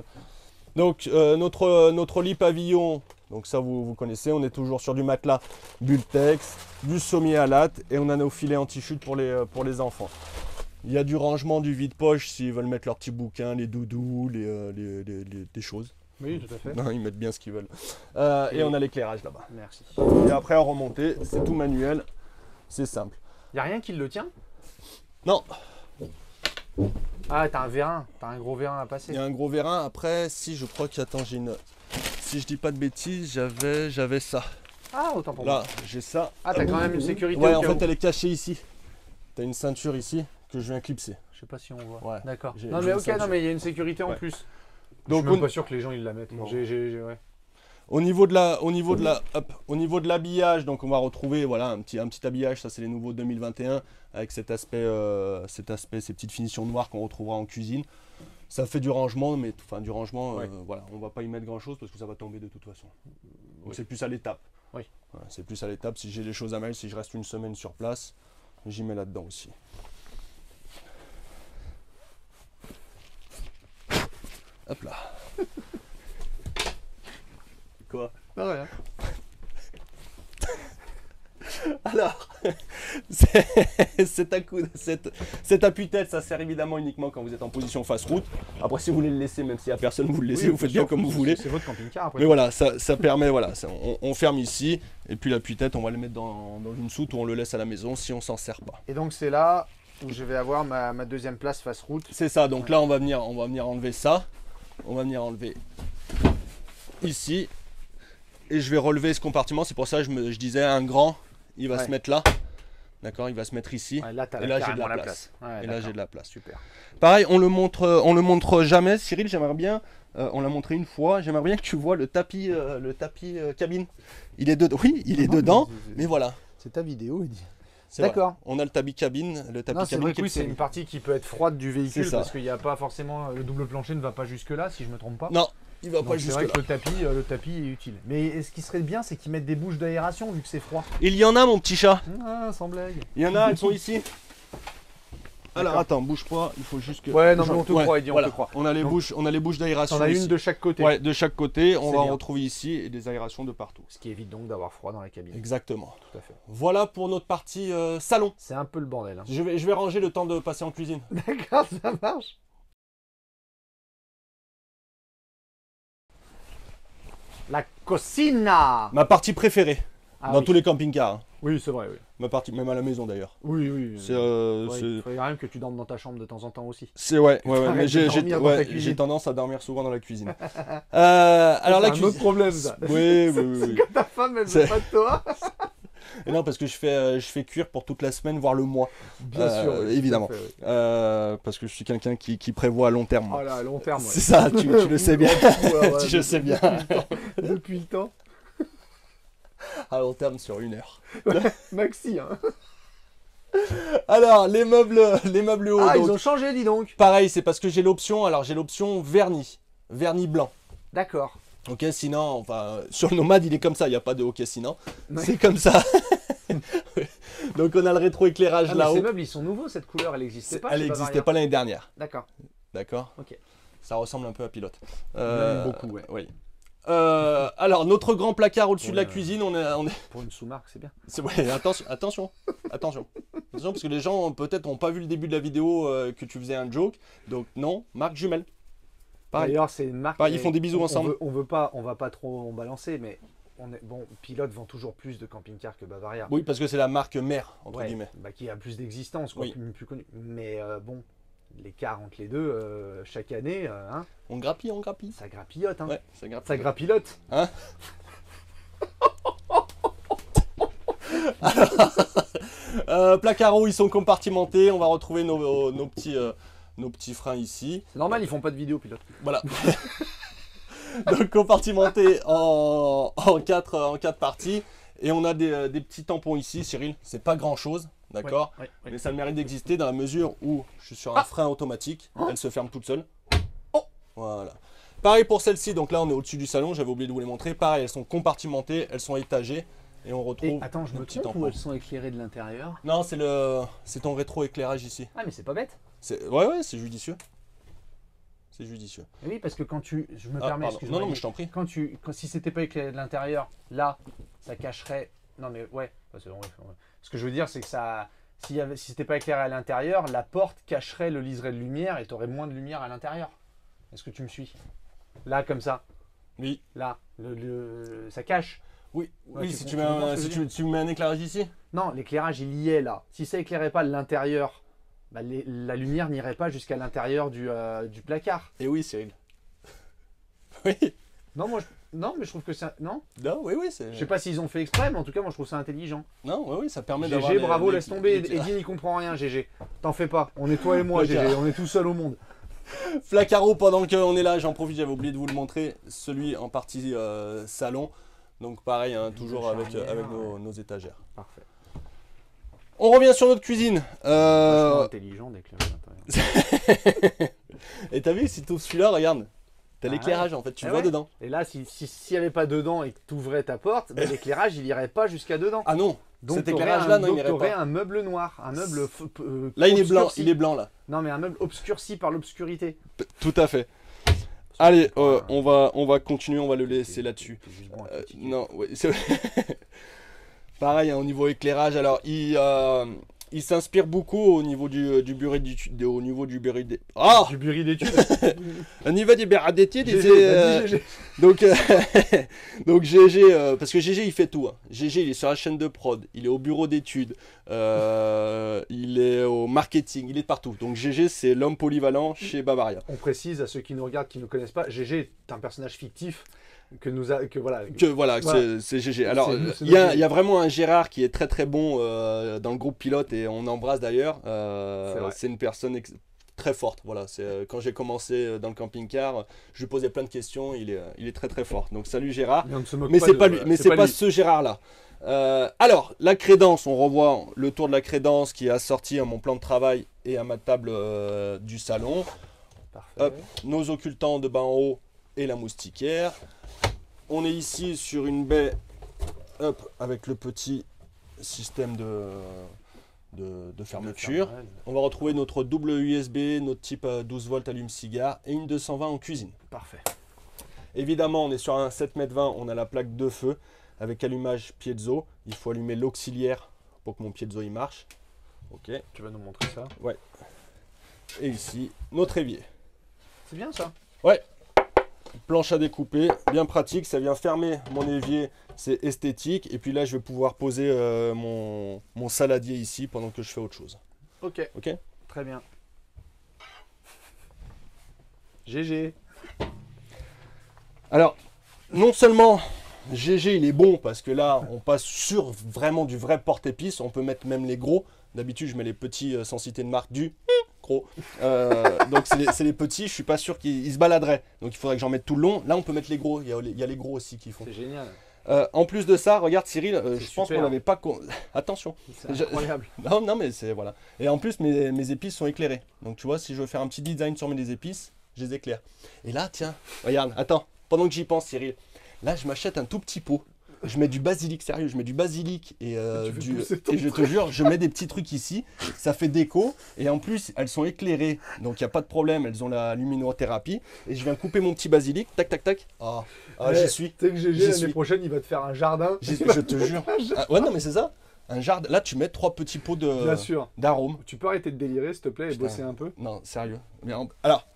Donc notre lit pavillon, Donc ça, vous connaissez. On est toujours sur du matelas Bultex, du sommier à latte et on a nos filets anti-chute pour les enfants. Il y a du rangement, du vide-poche s'ils veulent mettre leurs petits bouquins, les doudous, des choses. Oui, tout à fait. Non, ils mettent bien ce qu'ils veulent. Et on a l'éclairage là-bas. Merci. Et après, à remonter, c'est tout manuel. C'est simple. Il n'y a rien qui le tient? Non. Ah, t'as un vérin. T'as un gros vérin à passer. Il y a un gros vérin. Après, si je crois que... Attends, j'ai une... Si je dis pas de bêtises, j'avais ça. Ah, autant pour moi. Là, j'ai ça. Ah, t'as quand même une sécurité. Ouais, en fait, elle est cachée ici. T'as une ceinture ici que je viens clipser. Je sais pas si on voit. Ouais. D'accord. Non, mais ok, non, mais il y a une sécurité en plus. Donc, je suis même pas sûr que les gens ils la mettent. Ouais. Au niveau de l'habillage, donc on va retrouver voilà un petit habillage. Ça, c'est les nouveaux 2021 avec cet aspect, ces petites finitions noires qu'on retrouvera en cuisine. Ça fait du rangement, mais enfin du rangement, ouais. Voilà, on va pas y mettre grand chose parce que ça va tomber de toute façon. Donc c'est plus à l'étape. Oui. Voilà, c'est plus à l'étape. Si j'ai des choses à mettre, si je reste une semaine sur place, j'y mets là-dedans aussi. Hop là. Quoi? Ah ouais. Alors, cet appui-tête, ça sert évidemment uniquement quand vous êtes en position face route. Après, si vous voulez le laisser, même s'il n'y a personne, vous le laissez, vous faites bien comme vous voulez. C'est votre camping-car après. Mais voilà, ça permet, voilà, on ferme ici, et puis l'appui-tête, on va le mettre dans une soute où on le laisse à la maison si on s'en sert pas. Et donc c'est là où je vais avoir ma deuxième place face route. C'est ça, donc là on va venir enlever ça. On va venir enlever ici. Et je vais relever ce compartiment, c'est pour ça que je disais un grand, il va se mettre là. D'accord, il va se mettre ici. Ouais, là, et là j'ai de la place. Ouais, et là j'ai de la place. Super. Pareil, on le montre jamais. Cyril, j'aimerais bien, on l'a montré une fois, j'aimerais bien que tu vois le tapis cabine. Il est dedans. Oui, il est dedans, mais voilà. C'est ta vidéo, il dit. D'accord. On a le tapis cabine. C'est vrai que oui, c'est une partie qui peut être froide du véhicule parce qu'il n'y a pas forcément le double plancher ne va pas jusque là, si je me trompe pas. Non. Il va pas jusque là. C'est vrai que le tapis est utile. Mais ce qui serait bien, c'est qu'ils mettent des bouches d'aération vu que c'est froid. Il y en a, mon petit chat. Ah, sans blague. Il y en a, elles sont ici. Alors attends, bouge pas, il faut juste que... Ouais, non, mais on te croit, Eddie, on te croit. On a les bouches d'aération. On a une de chaque côté. Ouais, de chaque côté, on va en retrouver ici et des aérations de partout. Ce qui évite donc d'avoir froid dans la cabine. Exactement. Tout à fait. Voilà pour notre partie salon. C'est un peu le bordel. Hein. Je vais ranger le temps de passer en cuisine. D'accord, ça marche. La cocina. Ma partie préférée. Dans tous les camping-cars. Hein. Oui, c'est vrai, oui. Ma partie, même à la maison d'ailleurs. Oui, oui. Il faudrait quand même que tu dormes dans ta chambre de temps en temps aussi. C'est ouais, mais j'ai tendance à dormir souvent dans la cuisine. Alors là, c'est un autre problème, ça. Oui. C'est que ta femme, elle veut pas de toi. Et non, parce que je fais cuire pour toute la semaine, voire le mois. Bien sûr, oui, évidemment. Fait, oui. Parce que je suis quelqu'un qui prévoit à long terme. Oh là, à long terme. Ouais. C'est ça, tu le sais bien. Je sais bien. Depuis le temps. À long terme sur 1 heure. Ouais, maxi, hein. Alors, les meubles hauts. Ah, ils ont changé, dis donc. Pareil, c'est parce que j'ai l'option vernis blanc. D'accord. Ok, sinon, enfin, sur le Nomade, il est comme ça, il n'y a pas de ok sinon. Ouais. C'est comme ça. Donc on a le rétroéclairage là-haut. Ces meubles, ils sont nouveaux, cette couleur, elle n'existait pas. Elle n'existait pas l'année dernière. D'accord. D'accord. Ok. Ça ressemble un peu à Pilote. Même beaucoup, ouais. Oui. Alors, notre grand placard au-dessus de la cuisine, on est... Pour une sous-marque, c'est bien. Ouais, attention, parce que les gens, peut-être, n'ont pas vu le début de la vidéo que tu faisais un joke. Donc, non, marque jumelle. D'ailleurs, c'est une marque... Ils font des bisous ensemble. On va pas trop en balancer, mais... Pilote vend toujours plus de camping-cars que Bavaria. Oui, parce que c'est la marque mère, entre guillemets. Qui a plus d'existence, oui. plus connue. Mais bon... L'écart entre les deux, chaque année, hein, on grappille. Ça grappillote, hein. Ouais, ça grappilote. Hein. Alors, placards, ils sont compartimentés. On va retrouver nos petits freins ici. C'est normal, ils font pas de vidéo, Pilote. Voilà. Donc compartimentés en 4 parties. Et on a des petits tampons ici, Cyril. C'est pas grand chose. D'accord, ouais. Mais ça a le mérite d'exister dans la mesure où je suis sur un frein automatique, elle se ferme toute seule. Voilà. Pareil pour celle-ci, donc là on est au-dessus du salon, j'avais oublié de vous les montrer. Pareil, elles sont compartimentées, elles sont étagées et on retrouve. Attends, je me trompe ou elles sont éclairées de l'intérieur? Non, c'est ton rétro-éclairage ici. Ah, mais c'est pas bête. Ouais, c'est judicieux. C'est judicieux. Et oui, parce que quand tu... Je me permets, excuse-moi. Non, mais je t'en prie. Si c'était pas éclairé de l'intérieur, là, ça cacherait... Non, mais ouais. Ce que je veux dire, c'est que ça... Si c'était pas éclairé à l'intérieur, la porte cacherait le liseré de lumière et tu aurais moins de lumière à l'intérieur. Est-ce que tu me suis? Là, comme ça. Oui. Là, ça cache. Oui, si tu mets un éclairage ici. Non, l'éclairage, il y est là. Si ça éclairait pas l'intérieur, bah, la lumière n'irait pas jusqu'à l'intérieur du placard. Et oui, Cyril. Oui. Non, mais je trouve que ça... Non, oui, c'est... Je sais pas s'ils ont fait exprès, mais en tout cas, moi, je trouve ça intelligent. Non, oui, ça permet d'avoir... GG, bravo, laisse tomber. Eddie n'y comprend rien, GG. T'en fais pas. On est toi et moi, GG. On est tout seul au monde. Flacaro, pendant qu'on est là, j'en profite, j'avais oublié de vous le montrer. Celui en partie salon. Donc pareil, hein, toujours avec nos étagères. Parfait. On revient sur notre cuisine. Intelligent d'éclairer l'intérieur. Et t'as vu, si tu ouvres celui-là, regarde. T'as l'éclairage en fait, tu vois dedans. Et là, s'il n'y avait pas dedans et que tu ouvrais ta porte, bah, l'éclairage il irait pas jusqu'à dedans. Ah non, donc cet éclairage-là, non, il irait pas. Tu aurais un meuble noir, un meuble. Là, il est blanc là. Non, mais un meuble obscurci par l'obscurité. Tout à fait. Allez, on va continuer, on va le laisser là-dessus. Non, ouais, c'est pareil, hein, au niveau éclairage, alors il s'inspire beaucoup au niveau du bureau d'études. Au niveau du bureau d'études. Ah, du bureau d'études. Au niveau du bureau d'études, donc GG, parce que GG il fait tout. Hein. GG il est sur la chaîne de prod, il est au bureau d'études, il est au marketing, il est partout. Donc GG c'est l'homme polyvalent chez Bavaria. On précise à ceux qui nous regardent, qui ne connaissent pas, GG est un personnage fictif. C'est GG. Alors, il y a vraiment un Gérard qui est très très bon dans le groupe pilote et on embrasse d'ailleurs. C'est une personne très forte. Voilà, quand j'ai commencé dans le camping-car, je lui posais plein de questions. Il est très très fort. Donc salut Gérard. Mais c'est pas lui. Mais c'est pas ce Gérard là. Alors, la crédence, on revoit le tour de la crédence qui est assorti à mon plan de travail et à ma table du salon. Hop, nos occultants de bas en haut et la moustiquaire. On est ici sur une baie avec le petit système de fermeture. On va retrouver notre double USB, notre type 12 volts allume-cigare et une 220 en cuisine. Parfait. Évidemment, on est sur un 7,20 m, on a la plaque de feu avec allumage piezo. Il faut allumer l'auxiliaire pour que mon piezo il marche. Ok. Tu vas nous montrer ça? Ouais. Et ici, notre évier. C'est bien ça? Ouais. Planche à découper, bien pratique, ça vient fermer mon évier, c'est esthétique. Et puis là, je vais pouvoir poser mon saladier ici pendant que je fais autre chose. Ok. Ok. Très bien. GG. Alors, non seulement GG il est bon parce que là, on passe sur vraiment du vrai porte-épices, on peut mettre même les gros. D'habitude, je mets les petits sans citer de marque du gros. Donc c'est les petits, je suis pas sûr qu'ils se baladeraient. Donc il faudrait que j'en mette tout le long. Là, on peut mettre les gros. Il y a les gros aussi qui font. C'est génial. En plus de ça, regarde Cyril, je pense qu'on n'avait pas... Attention. C'est incroyable. Non, mais c'est... Voilà. Et en plus, mes épices sont éclairées. Donc tu vois, si je veux faire un petit design sur mes épices, je les éclaire. Et là, tiens, regarde, attends. Pendant que j'y pense, Cyril, là, je m'achète un tout petit pot. Je mets du basilic, sérieux, je mets du basilic et je te jure, je mets des petits trucs ici, ça fait déco et en plus elles sont éclairées, donc il n'y a pas de problème, elles ont la luminothérapie et je viens couper mon petit basilic, tac tac tac. J'y suis. Tu sais que GG l'année prochaine il va te faire un jardin. Je te jure. Ouais non mais c'est ça. Un jardin. Là tu mets 3 petits pots d'arômes. Tu peux arrêter de délirer s'il te plaît et bosser un peu. Non sérieux. Alors.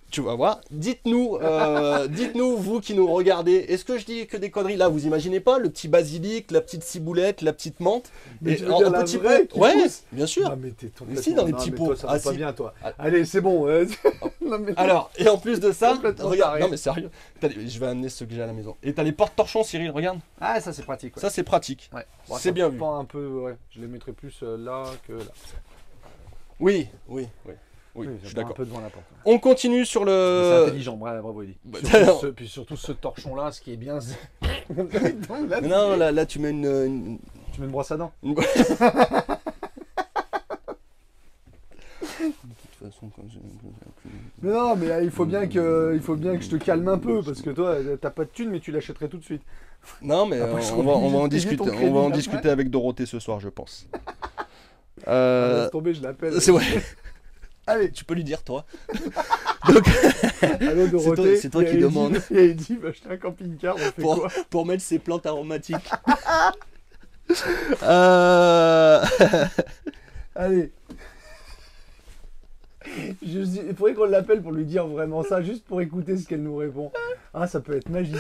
Tu vas voir. Dites-nous, vous qui nous regardez, est-ce que je dis que des conneries? Là, vous imaginez pas le petit basilic, la petite ciboulette, la petite menthe. Mais tu veux dire la vraie qui pousse? Bien sûr. Non, mais t'es ici dans les petits pots. Toi, ça va pas bien, toi. Allez, c'est bon. Non, mais... Alors, et en plus de ça, regarde. Non, mais sérieux. Je vais amener ce que j'ai à la maison. Et t'as les porte-torchons, Cyril, regarde. Ah, ça c'est pratique. Ouais. Ça c'est pratique. Ouais. Bon, c'est bien vu. Un peu, ouais. Je les mettrais plus là que là. Oui, je suis d'accord. Un peu devant la porte. On continue sur le... C'est intelligent, bravo Eddie. Puis surtout ce torchon-là, ce qui est bien... Non, là tu mets une... Tu mets une brosse à dents. De toute façon, comme mais non, mais il faut bien que je te calme un peu, parce que toi, t'as pas de thune, mais tu l'achèterais tout de suite. Non, mais on va en discuter. On va en discuter avec Dorothée ce soir, je pense. Laisse tomber, je l'appelle. C'est vrai. Allez. Tu peux lui dire, toi. Donc, Allô, Dorothée. c'est toi qui demande. Il a dit, va acheter un camping-car, on fait quoi? pour mettre ses plantes aromatiques. Allez. Il faudrait qu'on l'appelle pour lui dire vraiment ça, juste pour écouter ce qu'elle nous répond. Ah, ça peut être magique.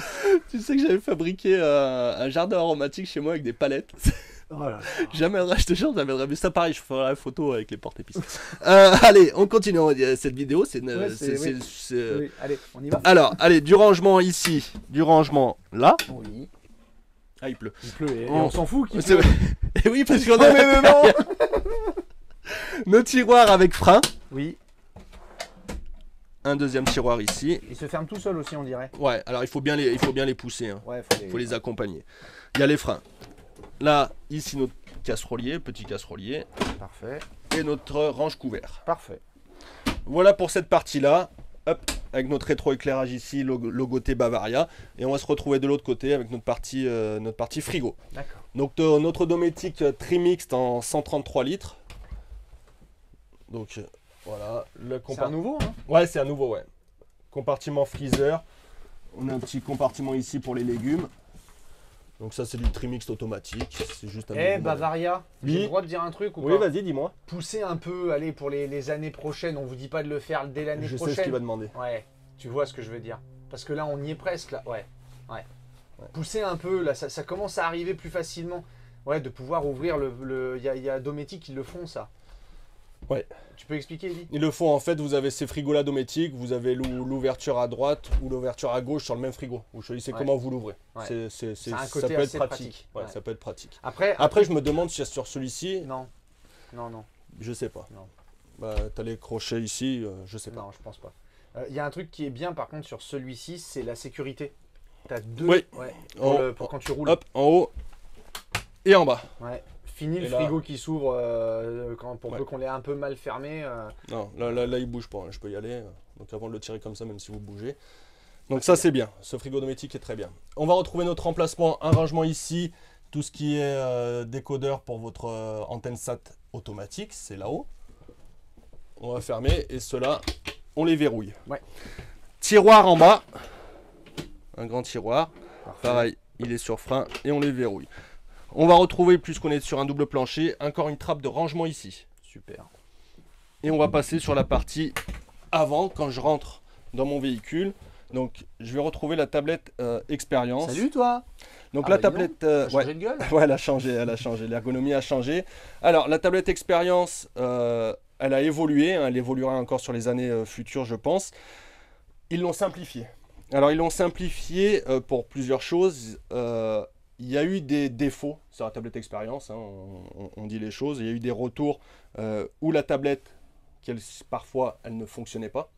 Tu sais que j'avais fabriqué un jardin aromatique chez moi avec des palettes. Oh là là. J'amènerai, je te jure, j'amènerai. Mais ça, pareil, je ferai la photo avec les porte-épices. Allez, on continue. Cette vidéo, c'est. Oui, allez, on y va. Alors, allez, du rangement ici, du rangement là. Oui. Ah, il pleut. Il pleut et on s'en fout qu'il C'est pleut. vrai. Et oui, parce qu'on Non, a mais non. nos tiroirs avec frein. Oui. Un deuxième tiroir ici. Il se ferme tout seul aussi, on dirait. Ouais, alors il faut bien les pousser. Hein. Ouais, Faut les accompagner. Il y a les freins. Là, ici, notre casserolier, petit casserolier. Parfait. Et notre range couvert. Parfait. Voilà pour cette partie-là. Hop, avec notre rétroéclairage ici, logoté Bavaria. Et on va se retrouver de l'autre côté avec notre partie frigo. D'accord. Donc notre Dometic Trimixed en 133 litres. Donc voilà. C'est un nouveau, hein? Ouais, c'est un nouveau, ouais. Compartiment freezer. On a un petit compartiment ici pour les légumes. Donc ça, c'est du Trimixed automatique. C'est juste un nouveau Bavaria, Oui. j'ai le droit de dire un truc ou Oui, pas? vas-y, dis-moi. Poussez un peu, allez, pour les années prochaines. On vous dit pas de le faire dès l'année Je prochaine. sais ce qu'il va demander. Ouais, tu vois ce que je veux dire. Parce que là, on y est presque, là. Ouais. Poussez un peu, là, ça commence à arriver plus facilement. Ouais, de pouvoir ouvrir il y a Dometic qui le font, ça. Ouais. Tu peux expliquer, Eddie? Ils le font en fait, vous avez ces frigos-là Dometic, vous avez l'ouverture à droite ou l'ouverture à gauche sur le même frigo. Vous choisissez comment vous l'ouvrez. Ouais. Ça côté peut être assez pratique. Ouais, Ouais. ça peut être pratique. Après, je me demande si sur celui-ci, non. je sais pas. Non. Bah, t'as les crochets ici, je sais pas. Non, je pense pas. Il y a un truc qui est bien, par contre, sur celui-ci, c'est la sécurité. T'as deux. Oui. Ouais, En- pour quand tu roules. Hop, en haut et en bas. Ouais. Fini le Et là- frigo qui s'ouvre pour Ouais. peu qu'on l'ait un peu mal fermé. Non, là, il bouge pas, hein, je peux y aller. Donc avant de le tirer comme ça, même si vous bougez. Donc ça, c'est bien. Ce frigo Dometic est très bien. On va retrouver notre emplacement, un rangement ici. Tout ce qui est décodeur pour votre antenne SAT automatique, c'est là-haut. On va fermer et ceux-là, on les verrouille. Ouais. Tiroir en bas. Un grand tiroir. Parfait. Pareil, il est sur frein et on les verrouille. On va retrouver, puisqu'on est sur un double plancher, encore une trappe de rangement ici. Super. Et on va passer sur la partie avant, quand je rentre dans mon véhicule. Donc, je vais retrouver la tablette Expérience. Salut toi. Donc, Ah la bah, dis tablette... T'as changé de gueule. ouais, elle a changé. L'ergonomie a changé. Alors, la tablette Expérience, elle a évolué. Hein, elle évoluera encore sur les années futures, je pense. Ils l'ont simplifié. Alors, ils l'ont simplifié pour plusieurs choses. Il y a eu des défauts sur la tablette Expérience, hein, on dit les choses. Il y a eu des retours où la tablette, parfois, elle ne fonctionnait pas.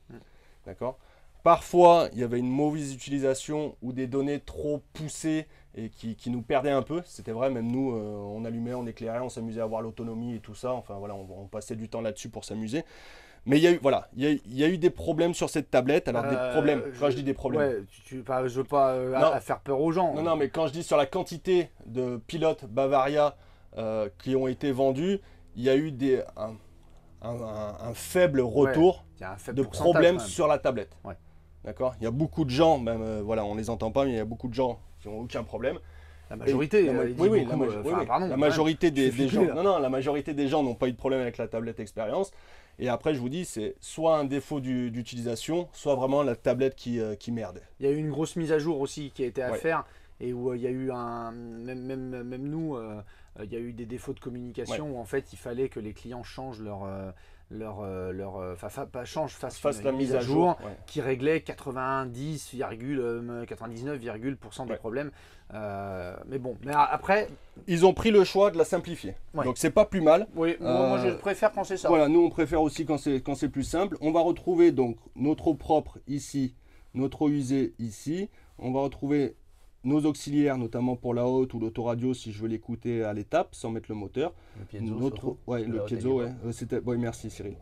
D'accord. Parfois, il y avait une mauvaise utilisation ou des données trop poussées et qui nous perdaient un peu. C'était vrai, même nous, on allumait, on éclairait, on s'amusait à voir l'autonomie et tout ça. Enfin, voilà, on passait du temps là-dessus pour s'amuser. Mais il y a eu des problèmes sur cette tablette. Alors, des problèmes, quand je dis des problèmes. Ouais, je veux pas à faire peur aux gens. Non, mais quand je dis sur la quantité de pilotes Bavaria qui ont été vendus, il y a eu un faible retour Il y a un faible de pourcentage, problèmes quand même. sur la tablette. Ouais. D'accord. Il y a beaucoup de gens, même voilà, on les entend pas, mais il y a beaucoup de gens qui n'ont aucun problème. La majorité. La ma- il dit oui, beaucoup, oui. pardon, La quand majorité même. Je des suis gens, flippé, là. non, la majorité des gens n'ont pas eu de problème avec la tablette Expérience. Et après, je vous dis, c'est soit un défaut d'utilisation, soit vraiment la tablette qui merde. Il y a eu une grosse mise à jour aussi qui a été à Ouais. faire et où il y a eu même nous, il y a eu des défauts de communication où en fait il fallait que les clients changent fassent la une mise à jour. Ouais. qui réglait 99,% des Ouais. problèmes. Mais bon, mais après, Ils ont pris le choix de la simplifier. Ouais. Donc c'est pas plus mal. oui, moi je préfère penser ça. Voilà, nous on préfère aussi quand c'est plus simple. On va retrouver donc notre eau propre ici, notre eau usée ici. On va retrouver nos auxiliaires, notamment pour la haute ou l'autoradio si je veux l'écouter à l'étape sans mettre le moteur. Le piezo, Notre, surtout. ouais, La le haute piezo, énergie. ouais. Oui, merci Cyril.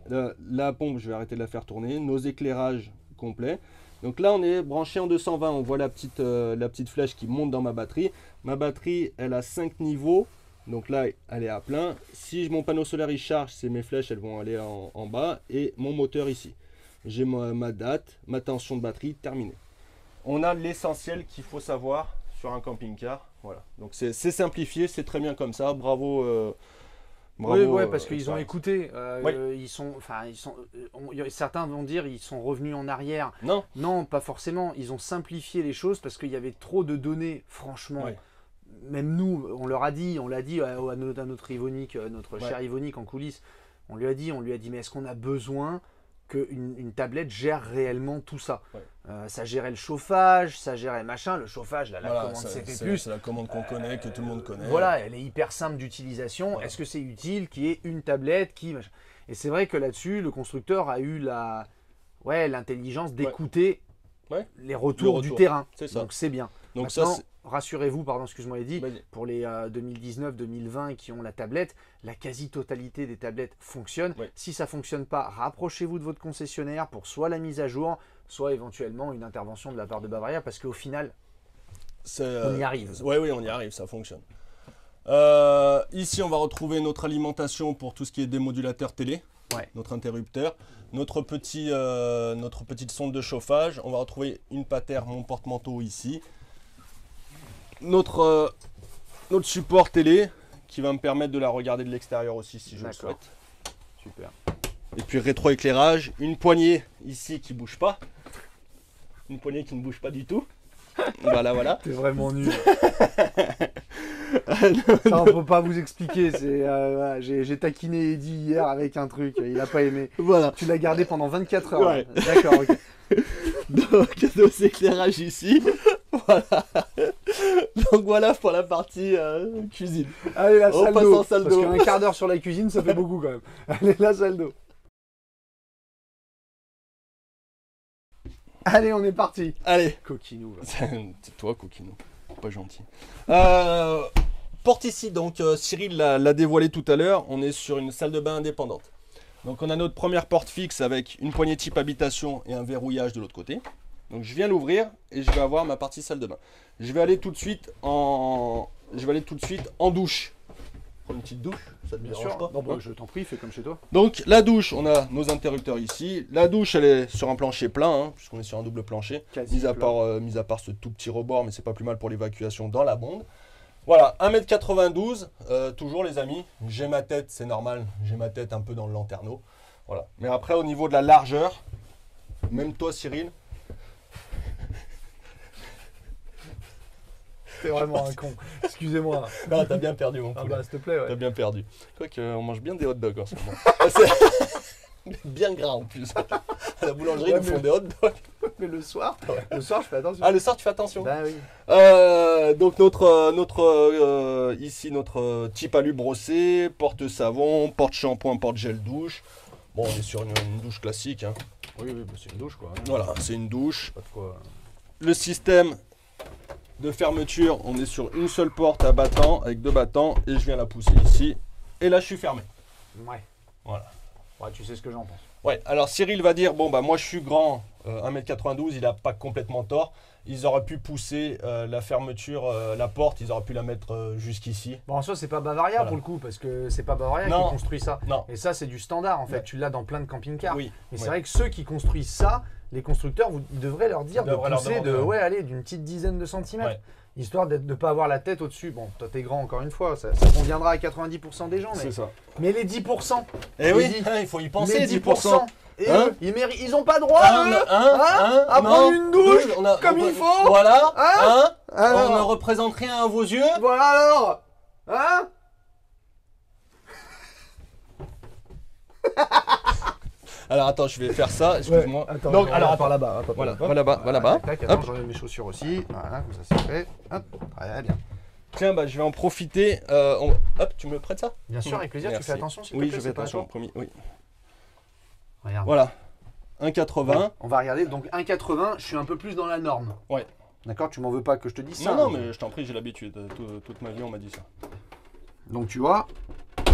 La pompe, je vais arrêter de la faire tourner. Nos éclairages complets. Donc là, on est branché en 220. On voit la petite flèche qui monte dans ma batterie. Ma batterie, elle a 5 niveaux Donc là, elle est à plein. Si mon panneau solaire il charge, c'est mes flèches, elles vont aller en bas. Et mon moteur ici. J'ai ma date, ma tension de batterie, terminée. On a l'essentiel qu'il faut savoir sur un camping-car. Voilà. Donc c'est simplifié, c'est très bien comme ça. Bravo. Oui, ouais, parce qu'ils ont Experience. écouté. Oui. Certains vont dire ils sont revenus en arrière. Non. Non, pas forcément. Ils ont simplifié les choses parce qu'il y avait trop de données. Franchement, Ouais. même nous, on l'a dit à notre Yvonique, notre cher Yvonique en coulisses. On lui a dit, mais est-ce qu'on a besoin qu'une tablette gère réellement tout ça? Ouais. Ça gérait le chauffage, ça gérait machin. Le chauffage, là, la Voilà, commande CP+. c'est la commande qu'on connaît, que tout le monde connaît. Voilà, elle est hyper simple d'utilisation. Voilà. Est-ce que c'est utile qu'il y ait une tablette qui... Et c'est vrai que là-dessus, le constructeur a eu l'intelligence d'écouter Ouais. les retours Le du retour. terrain. C'est ça. Donc c'est bien. Donc Maintenant, ça, rassurez-vous, pardon, excuse-moi Eddy, Vas-y. pour les 2019-2020 qui ont la tablette, la quasi-totalité des tablettes fonctionnent. Ouais. Si ça ne fonctionne pas, rapprochez-vous de votre concessionnaire pour soit la mise à jour, soit éventuellement une intervention de la part de Bavaria, parce qu'au final, on y arrive. Oui, on y arrive, ça fonctionne. Ici, on va retrouver notre alimentation pour tout ce qui est démodulateur télé, Ouais. notre interrupteur, notre petite sonde de chauffage. On va retrouver une patère, mon porte-manteau ici. Notre support télé qui va me permettre de la regarder de l'extérieur aussi si je le D'accord. souhaite. Super. Et puis rétroéclairage, une poignée ici qui bouge pas. Une poignée qui ne bouge pas du tout. Voilà. T'es vraiment nul. Ça, on peut pas vous expliquer. J'ai taquiné Eddy hier avec un truc, il a pas aimé. Voilà. Tu l'as gardé pendant 24 heures. Ouais. D'accord, ok. Donc, nos éclairages ici. Voilà. Donc voilà pour la partie cuisine. Allez, la On salle passe d'eau. en salle Parce d'eau. qu'un quart d'heure sur la cuisine, ça fait beaucoup quand même. Allez, la salle d'eau. Allez, on est parti. Allez. Coquinou. va. C'est toi, coquinou. Pas gentil. Porte ici, donc Cyril l'a dévoilé tout à l'heure. On est sur une salle de bain indépendante. Donc on a notre première porte fixe avec une poignée type habitation et un verrouillage de l'autre côté. Donc je viens l'ouvrir et je vais avoir ma partie salle de bain. Je vais aller tout de suite en douche. Prendre une petite douche, ça te Bien dérange sûr. pas? Non, bah, je t'en prie, fais comme chez toi. Donc la douche, on a nos interrupteurs ici. La douche, elle est sur un plancher plein, hein, puisqu'on est sur un double plancher. Quasi Mis à plat. part ce tout petit rebord, mais c'est pas plus mal pour l'évacuation dans la bonde. Voilà, 1m92, toujours les amis. J'ai ma tête, c'est normal. J'ai ma tête un peu dans le lanterneau. Voilà. Mais après, au niveau de la largeur, même toi, Cyril, T'es vraiment un con. Excusez-moi. non, t'as bien perdu mon Ah poulet. bah, s'il te plaît, ouais. T'as bien perdu. Quoique, on mange bien des hot dogs en ce moment. C'est bien gras en plus. À la boulangerie, Ouais, ils nous font mais- des hot dogs. Mais le soir, Ouais. je fais attention. Ah, le soir, tu fais attention. Bah oui. Donc ici notre type alu brossé, porte savon, porte shampoing, porte gel douche. Bon, on est sur une douche classique, hein. Oui, bah, c'est une douche quoi. Voilà, c'est une douche. Pas de quoi. Le système de fermeture, on est sur une seule porte à battant avec 2 battants et je viens la pousser ici et là je suis fermé. Ouais. Voilà. Ouais, tu sais ce que j'en pense. Ouais, alors Cyril va dire, bon bah moi je suis grand, 1m92, il n'a pas complètement tort. Ils auraient pu pousser la fermeture, la porte, ils auraient pu la mettre jusqu'ici. Bon, en soi, c'est pas Bavaria Voilà. pour le coup, parce que c'est pas Bavaria Non. qui construit ça. Non. Et ça, c'est du standard en fait. Ouais. Tu l'as dans plein de camping-cars. Oui. Mais c'est ouais. vrai que ceux qui construisent ça, les constructeurs, vous devrez leur dire Ils de devraient leur pousser demander, ouais. allez, d'une petite dizaine de centimètres. Ouais. Histoire de ne pas avoir la tête au-dessus. Bon, toi t'es grand encore une fois, ça conviendra à 90% des gens. C'est ça. Mais les 10%, Eh oui, dit. il faut y penser, les 10%. et Hein eux, ils ont pas droit, eux, à prendre une douche comme il faut. Voilà, Hein on ne Alors, représente rien à vos yeux. voilà alors. Hein? Alors attends, je vais faire ça, excuse-moi. Ouais, attends, Donc, on alors, va par attends. là-bas. hop, hop, Voilà, hop, hop. va là-bas, va là-bas. Tac, attends, Hop. j'enlève mes chaussures aussi. Voilà, comme ça c'est fait. Hop, très bien. Tiens, bah, je vais en profiter. Hop, tu me prêtes ça? Bien sûr, avec plaisir, tu Merci. fais attention s'il te Oui, plaît, je c'est fais pas attention, chaud. promis. Oui. Regarde. Voilà, 1,80. On va regarder, donc 1,80, je suis un peu plus dans la norme. Ouais. D'accord, tu m'en veux pas que je te dise ça. Non, non, hein. mais je t'en prie, j'ai l'habitude. Toute ma vie, on m'a dit ça. Donc tu vois,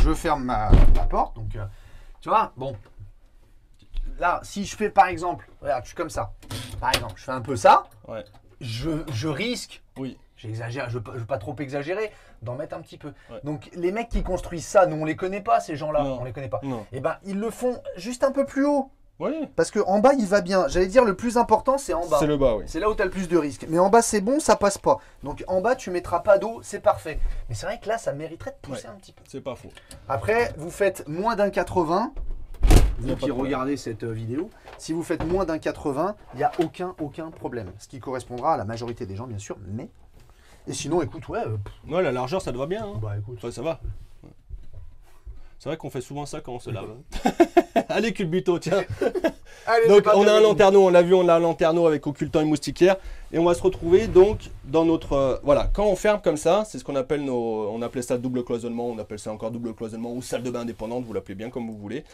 je ferme ma porte. Donc tu vois, bon. Là, si je fais par exemple, regarde, je suis comme ça. Par exemple, je fais un peu ça. Ouais. Je risque, Oui. j'exagère, je veux pas trop exagérer, d'en mettre un petit peu. Ouais. Donc les mecs qui construisent ça, nous on les connaît pas ces gens-là, Non. on les connaît pas. Non. Et ben ils le font juste un peu plus haut. Oui. Parce que en bas il va bien. J'allais dire le plus important c'est en bas. C'est le bas, oui. C'est là où tu as le plus de risques. Mais en bas c'est bon, ça passe pas. Donc en bas tu mettras pas d'eau, c'est parfait. Mais c'est vrai que là ça mériterait de pousser un petit peu. C'est pas faux. Après vous faites moins d'un 80. Y a Vous pas qui de problème. regardez cette vidéo, si vous faites moins d'un 80, il n'y a aucun problème. Ce qui correspondra à la majorité des gens bien sûr, mais... Et sinon écoute, ouais, Ouais, la largeur, ça te va bien. Hein. bah écoute. Enfin, ça va. C'est vrai qu'on fait souvent ça quand on se lave. Allez, culbuto, tiens. Allez, Donc c'est pas on a un terrible. lanterneau, on l'a vu, on a un lanterneau avec occultant et moustiquaire. Et on va se retrouver donc dans notre... voilà, quand on ferme comme ça, c'est ce qu'on appelle nos... On appelait ça double cloisonnement, on appelle ça encore double cloisonnement ou salle de bain indépendante, vous l'appelez bien comme vous voulez.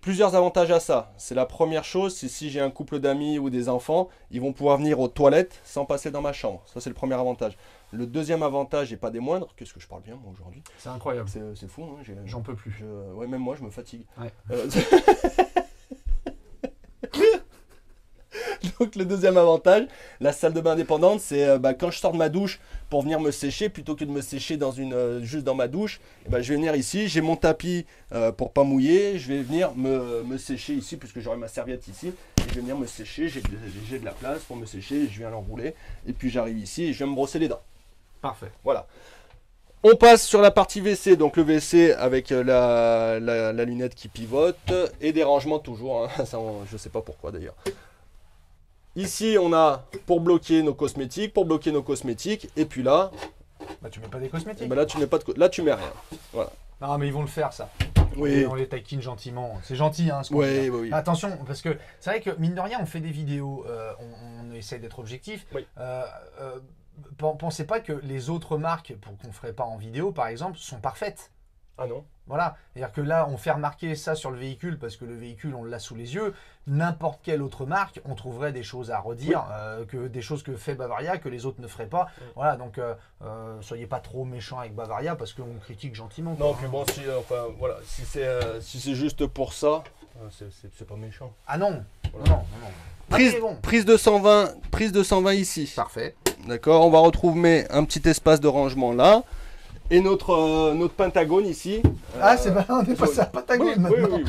Plusieurs avantages à ça. C'est la première chose, c'est si j'ai un couple d'amis ou des enfants, ils vont pouvoir venir aux toilettes sans passer dans ma chambre. Ça c'est le premier avantage. Le deuxième avantage, et pas des moindres, qu'est-ce que je parle bien moi aujourd'hui? C'est incroyable. C'est fou, hein, J'en peux plus. ouais, même moi je me fatigue. Ouais. Donc le deuxième avantage, la salle de bain indépendante, c'est quand je sors de ma douche pour venir me sécher, plutôt que de me sécher dans juste dans ma douche, je vais venir ici, j'ai mon tapis pour pas mouiller, je vais venir me sécher ici, puisque j'aurai ma serviette ici, et je vais venir me sécher, j'ai de la place pour me sécher, je viens l'enrouler, et puis j'arrive ici et je viens me brosser les dents. Parfait. Voilà. On passe sur la partie WC, donc le WC avec la lunette qui pivote, et des rangements toujours, hein. Ça, je sais pas pourquoi d'ailleurs. Ici, on a pour bloquer nos cosmétiques, et puis là, Bah tu mets pas des cosmétiques. là tu mets pas de là tu mets rien. Voilà. Non mais ils vont le faire ça. Oui. Et on les taquine gentiment. C'est gentil hein. Ce qu'on Oui, dit. oui, oui. Attention, parce que c'est vrai que mine de rien, on fait des vidéos, on essaye d'être objectif. Oui. Pensez pas que les autres marques, pour qu'on ne ferait pas en vidéo par exemple, sont parfaites. Ah non. Voilà, c'est-à-dire que là, on fait remarquer ça sur le véhicule parce que le véhicule, on l'a sous les yeux. N'importe quelle autre marque, on trouverait des choses à redire, que des choses que fait Bavaria que les autres ne feraient pas. Voilà, donc soyez pas trop méchants avec Bavaria parce qu'on critique gentiment. Non, quoi. puis bon, si c'est juste pour ça, c'est pas méchant. Ah non, Voilà. non. Prise, Ah, mais bon. prise de 120 ici. Parfait. D'accord, on va retrouver un petit espace de rangement là. Et notre pentagone ici. Ah, c'est bien, on est passé à Patagone Oui, maintenant.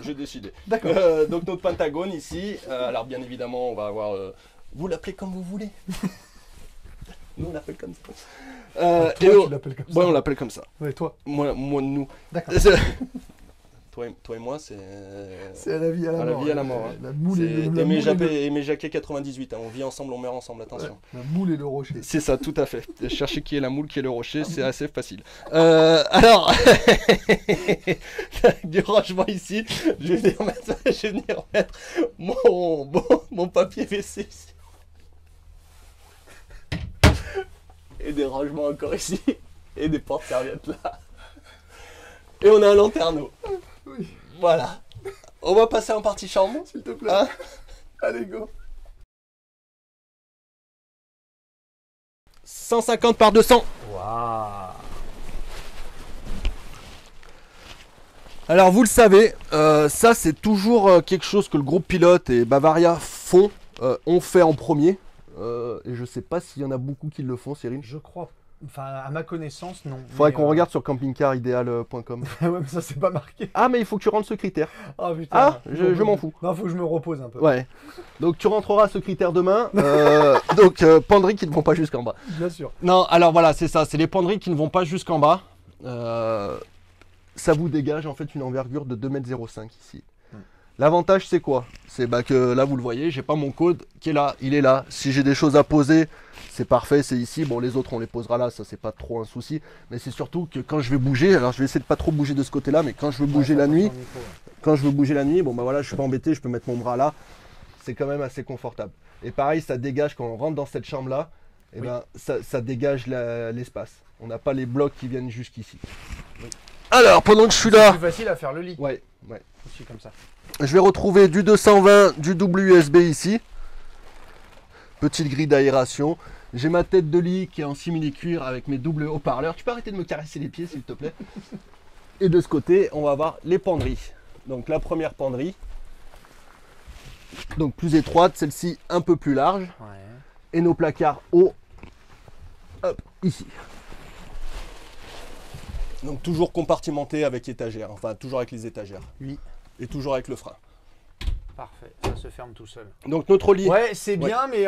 j'ai décidé. D'accord. Donc notre pentagone ici. Alors bien évidemment, on va avoir. Vous l'appelez comme vous voulez. Nous on l'appelle comme ça. Toi, tu l'appelles comme ça. Ouais, on l'appelle comme ça. Ouais, toi. Moi, nous. D'accord. Toi et moi, c'est. C'est à la vie à la À la mort. vie à la mort, hein. La moule C'est et le, la Aimé moule et le- Aimé Jacquet 98. Hein. On vit ensemble, on meurt ensemble. Attention. Ouais, la moule et le rocher. C'est ça, tout à fait. Chercher qui est la moule, qui est le rocher, c'est assez facile. Alors, du rangement ici, je vais venir mettre mon papier WC ici. Et des rangements encore ici. Et des porte-serviettes là. Et on a un lanterneau. Oui. Voilà. On va passer en partie chambre. S'il te plaît. Hein? Allez, go. 150 par 200. Waouh. Alors vous le savez, ça c'est toujours quelque chose que le groupe Pilote et Bavaria ont fait en premier. Et je sais pas s'il y en a beaucoup qui le font, Cyril. Je crois. Enfin, à ma connaissance, non. Faudrait Mais, qu'on regarde sur campingcarideal.com. ouais, mais ça, c'est pas marqué. Ah mais il faut que tu rentres ce critère. Ah, putain. Ah, je m'en fous. Non, faut que je me repose un peu. Ouais. Donc tu rentreras ce critère demain. Donc penderies qui ne vont pas jusqu'en bas. Bien sûr. Non, alors voilà, c'est ça. C'est les penderies qui ne vont pas jusqu'en bas. Ça vous dégage en fait une envergure de 2,05 m ici. L'avantage c'est quoi? C'est que là vous le voyez, j'ai pas mon code qui est là, il est là. Si j'ai des choses à poser, c'est parfait, c'est ici. Bon les autres on les posera là, ça c'est pas trop un souci. Mais c'est surtout que quand je vais bouger, alors je vais essayer de pas trop bouger de ce côté-là, mais quand je veux bouger la nuit, bon bah voilà, je suis pas embêté, je peux mettre mon bras là. C'est quand même assez confortable. Et pareil, ça dégage quand on rentre dans cette chambre là, et ben ça dégage l'espace. On n'a pas les blocs qui viennent jusqu'ici. Oui. Alors pendant que je suis C'est là, plus facile à faire le lit. ouais. Aussi comme ça. Je vais retrouver du 220, du WSB ici. Petite grille d'aération. J'ai ma tête de lit qui est en simili-cuir avec mes doubles haut-parleurs. Tu peux arrêter de me caresser les pieds s'il te plaît. Et de ce côté, on va avoir les penderies. Donc la première penderie. Donc plus étroite, celle-ci un peu plus large. Ouais. Et nos placards hauts hop, ici. Donc toujours compartimenté avec étagère, enfin toujours avec les étagères. Oui. Et toujours avec le frein. Parfait, ça se ferme tout seul. Donc notre lit. Ouais, c'est bien, mais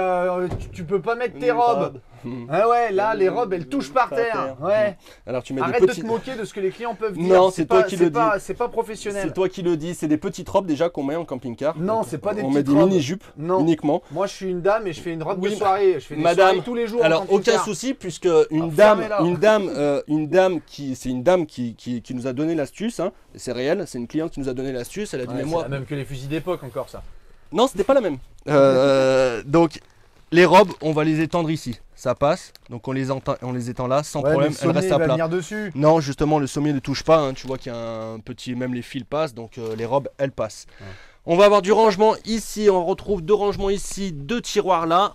tu peux pas mettre tes robes. Mmh. Ah ouais, là, les robes, elles touchent par terre. Ouais. Alors tu mets Arrête des de petits... te moquer de ce que les clients peuvent dire. Non, c'est toi qui le dis. C'est pas professionnel. C'est toi qui le dis, c'est des petites robes déjà qu'on met en camping-car. Non, Donc, c'est pas des on petites met des robes. mini-jupes Non. uniquement. Moi, je suis une dame et je fais une robe de Oui, soirée. Je fais des madame, soirées tous les jours. en Alors aucun camping-car. souci puisque une fermez-la. dame qui nous a donné l'astuce, hein, c'est réel, c'est une cliente qui nous a donné l'astuce, elle a dit Ouais, mais c'est moi... la même que les fusils d'époque encore ça. Non, c'était pas la même. Donc les robes, on va les étendre ici, ça passe, donc on les étend là sans problème, elles restent à va plat. venir dessus. Non, justement, le sommier ne touche pas, hein, tu vois qu'il y a un petit, même les fils passent, donc les robes, elles passent. Ouais. On va avoir du rangement ici, on retrouve deux rangements ici, deux tiroirs là,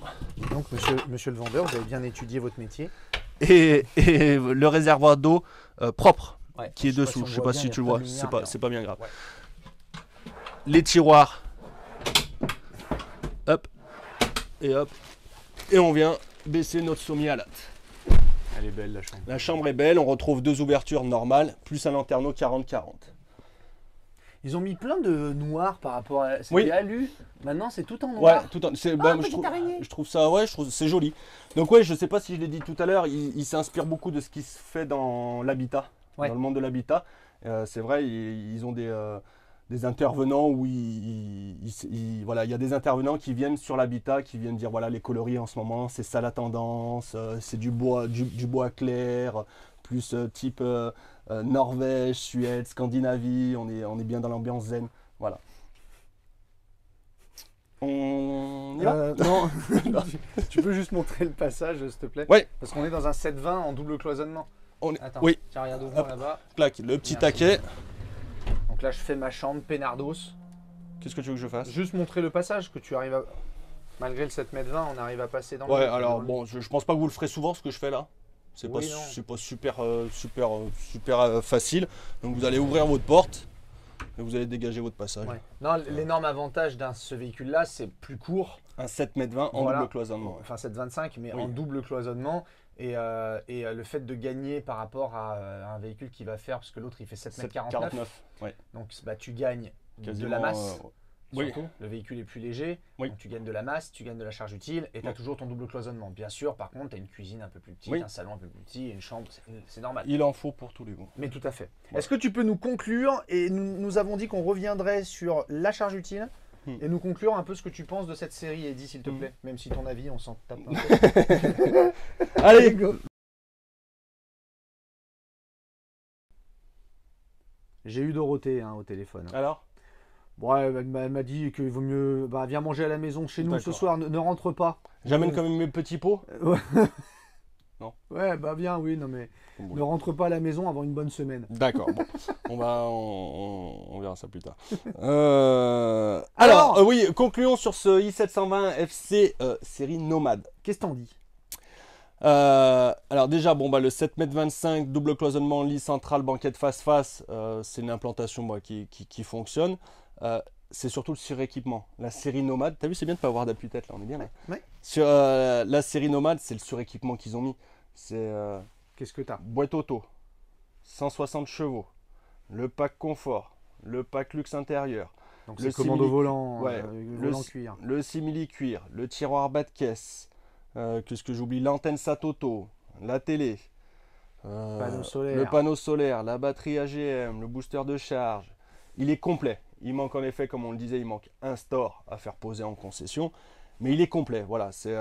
Donc monsieur le vendeur, vous avez bien étudié votre métier. et le réservoir d'eau propre Ouais. qui est Je sais pas dessous. si on Je sais voit pas bien, si il y a tu le pas vois, de lumière, mais c'est pas bien grave. Ouais. Les tiroirs, hop, et on vient baisser notre sommier à latte. Elle est belle la chambre. La chambre est belle, on retrouve deux ouvertures normales, plus un lanterneau 40-40. Ils ont mis plein de noir par rapport à. C'était Oui. alu. Maintenant c'est tout en Ouais, noir. tout en, c'est, petite araignée. je trouve ça, ouais, je trouve c'est joli. Donc ouais, je sais pas si je l'ai dit tout à l'heure, il s'inspire beaucoup de ce qui se fait dans l'habitat, Ouais. dans le monde de l'habitat. C'est vrai, ils ont des intervenants où voilà, il y a des intervenants qui viennent sur l'habitat, qui viennent dire voilà les coloris en ce moment, c'est ça la tendance, c'est du bois clair, plus type Norvège, Suède, Scandinavie, on est bien dans l'ambiance zen, voilà. On y va Non. Tu peux juste montrer le passage s'il te plaît. Ouais. Parce qu'on est dans un 720 en double cloisonnement. Attends, Attends. oui, Tiens, regarde devant Hop. là-bas. clac, le petit Merci. taquet. Donc là je fais ma chambre Pénardos. Qu'est-ce que tu veux que je fasse? Juste montrer le passage que tu arrives à. Malgré le 7,20 m, on arrive à passer dans le. Ouais, alors bon, je pense pas que vous le ferez souvent ce que je fais là. C'est Oui, pas, non. c'est pas super facile. Donc vous allez ouvrir votre porte et vous allez dégager votre passage. Ouais. Non, l'énorme avantage d'un ce véhicule-là, c'est plus court. Un 7,20 m en Voilà. double cloisonnement. Ouais. Enfin 7,25, mais Oui. en double cloisonnement. Et le fait de gagner par rapport à un véhicule qui va faire, parce que l'autre il fait 7,49 m. 7,49. Ouais. Donc bah, tu gagnes Quasiment, de la masse. oui. Surtout. Le véhicule est plus léger, Oui. donc tu gagnes de la masse, tu gagnes de la charge utile et tu as Oui. toujours ton double cloisonnement. Bien sûr, par contre, tu as une cuisine un peu plus petite, Oui. un salon un peu plus petit et une chambre, c'est normal. Il en faut pour tous les goûts. Mais tout à fait. Voilà. Est-ce que tu peux nous conclure, et nous avons dit qu'on reviendrait sur la charge utile, et nous conclure un peu ce que tu penses de cette série, Eddy, s'il te plaît, même si ton avis, on s'en tape un peu. Allez, go. J'ai eu Dorothée au téléphone. Alors Bon, elle m'a dit qu'il vaut mieux. Bah, viens manger à la maison chez nous ce D'accord. soir, ne rentre pas. j'amène quand même mes petits pots. Ouais, bah viens, oui, non mais. Bon. Ne rentre pas à la maison avant une bonne semaine. D'accord, bon. on verra ça plus tard. Alors, oui, concluons sur ce i720 FC série Nomade. Qu'est-ce que t'en dis? Alors déjà, bon, bah, le 7,25 m, double cloisonnement, lit central, banquette face-face, c'est une implantation qui fonctionne. C'est surtout le suréquipement. La série Nomade, t'as vu, c'est bien de ne pas avoir d'appui-tête là, on est bien là. Ouais. Sur la série Nomade, c'est le suréquipement qu'ils ont mis. C'est Qu'est-ce que t'as? boîte auto, 160 chevaux, le pack confort, le pack luxe intérieur, Donc le c'est commande au simili- volant, ouais, volant cuir. le simili-cuir, le tiroir bas de caisse, qu'est-ce que j'oublie, l'antenne Satoto, la télé, Panneau solaire. le panneau solaire, la batterie AGM, le booster de charge. Il est complet. Il manque en effet, comme on le disait, il manque un store à faire poser en concession, mais il est complet. Voilà, c'est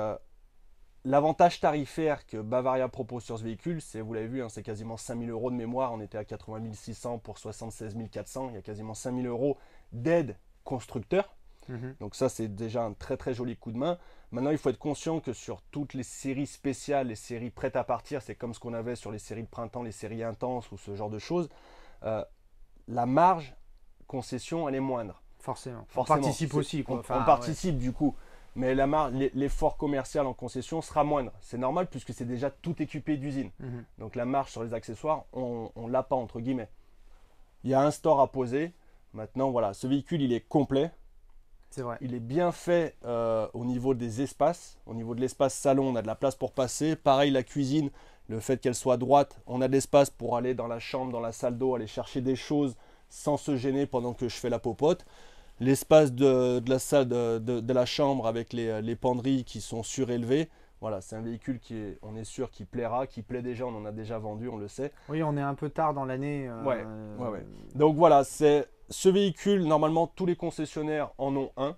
l'avantage tarifaire que Bavaria propose sur ce véhicule, c'est, vous l'avez vu, hein, c'est quasiment 5 000 € de mémoire. On était à 80 600 pour 76 400. Il y a quasiment 5 000 € d'aide constructeur. Mhm. Donc ça, c'est déjà un très très joli coup de main. Maintenant, il faut être conscient que sur toutes les séries spéciales, les séries prêtes à partir, c'est comme ce qu'on avait sur les séries de printemps, les séries intenses ou ce genre de choses, la marge concession, elle est moindre. Forcément. On Forcément. participe C'est- aussi. Quoi. On, Enfin, on participe du coup, mais l'effort commercial en concession sera moindre. C'est normal puisque c'est déjà tout équipé d'usine. ouais. Mhm. Donc la marge sur les accessoires, on ne l'a pas entre guillemets. Il y a un store à poser. Maintenant, voilà, ce véhicule, il est complet. C'est vrai. Il est bien fait au niveau des espaces. Au niveau de l'espace salon, on a de la place pour passer. Pareil, la cuisine, le fait qu'elle soit droite, on a de l'espace pour aller dans la chambre, dans la salle d'eau, aller chercher des choses sans se gêner pendant que je fais la popote. L'espace de la salle de la chambre avec les penderies qui sont surélevées. Voilà, c'est un véhicule on est sûr qui plaira, qui plaît déjà, on en a déjà vendu, on le sait. Oui, on est un peu tard dans l'année. Ouais. Donc voilà, c'est ce véhicule, normalement tous les concessionnaires en ont un.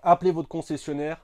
Appelez votre concessionnaire,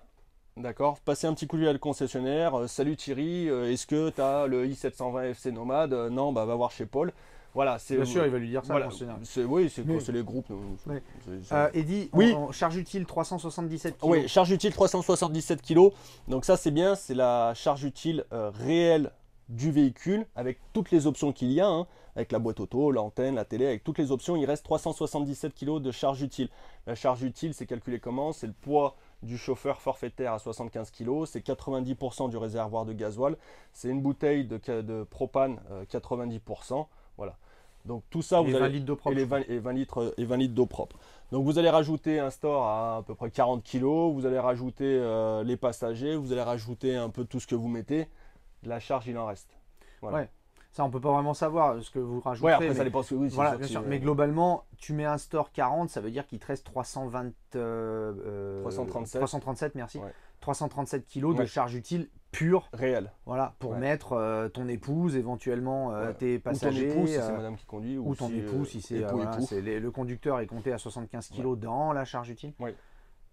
d'accord? Passez un petit coup de fil à le concessionnaire. Salut Thierry, est-ce que tu as le i720 FC Nomade? Non, bah va voir chez Paul. Voilà, Bien sûr, il va lui dire ça, voilà, le concessionnaire. oui, c'est Mais- les groupes. Ouais. C'est- Eddy, Oui. en charge utile 377 kg. Oui, charge utile 377 kg. Donc ça c'est bien, c'est la charge utile réelle du véhicule avec toutes les options qu'il y a, hein, avec la boîte auto, l'antenne, la télé, avec toutes les options, il reste 377 kg de charge utile. La charge utile, c'est calculé comment? C'est le poids du chauffeur forfaitaire à 75 kg, c'est 90% du réservoir de gasoil, c'est une bouteille de propane 90%. Voilà. Donc tout ça, Et vous 20 allez litres d'eau propre. et 20 litres d'eau propre. Donc vous allez rajouter un store à peu près 40 kg, vous allez rajouter les passagers, vous allez rajouter un peu tout ce que vous mettez. La charge, il en reste. Voilà. Ouais. Ça, on peut pas vraiment savoir ce que vous rajoutez. Ouais, après mais- ça dépend. Oui, c'est Voilà, sûr bien que sûr. c'est- Mais globalement, tu mets un store 40, ça veut dire qu'il te reste 337, merci. Ouais. 337 kilos de Ouais. charge utile pure, réel. voilà, pour Ouais. ton épouse, éventuellement Ouais. tes Ou ton passagers. époux si c'est madame qui conduit. ou ton époux, si c'est époux. le conducteur est compté à 75 kilos dans la charge utile. Ouais.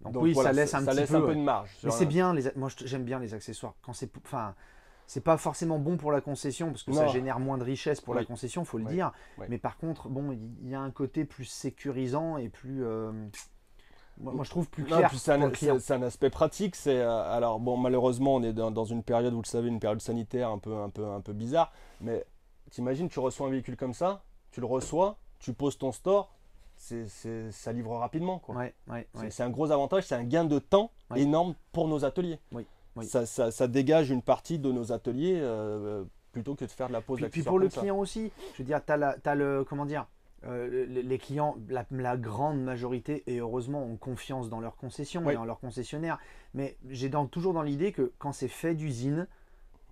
Donc, oui, voilà, ça laisse un petit peu. un peu Ouais. de marge. Mais Sur c'est un- bien, moi j'aime bien les accessoires. Quand c'est pas forcément bon pour la concession parce que ça Non. génère moins de richesse pour la Oui. concession, faut le Oui. dire. Oui. Mais par contre, bon, il y a un côté plus sécurisant et plus, moi je trouve plus Non, clair puis pour le client. c'est un aspect pratique. Alors bon, malheureusement, on est dans une période, vous le savez, une période sanitaire un peu bizarre. Mais t'imagines, tu reçois un véhicule comme ça, tu le reçois, tu poses ton store, ça livre rapidement, quoi. Ouais. C'est un gros avantage, c'est un gain de temps Oui. énorme pour nos ateliers. Oui. Ça dégage une partie de nos ateliers plutôt que de faire de la pose Puis d'accessoires pour le comme ça. client aussi, je veux dire, t'as le comment dire, les clients, la grande majorité, et heureusement, ont confiance dans leur concession Oui. et dans leur concessionnaire. Mais j'ai toujours dans l'idée que quand c'est fait d'usine,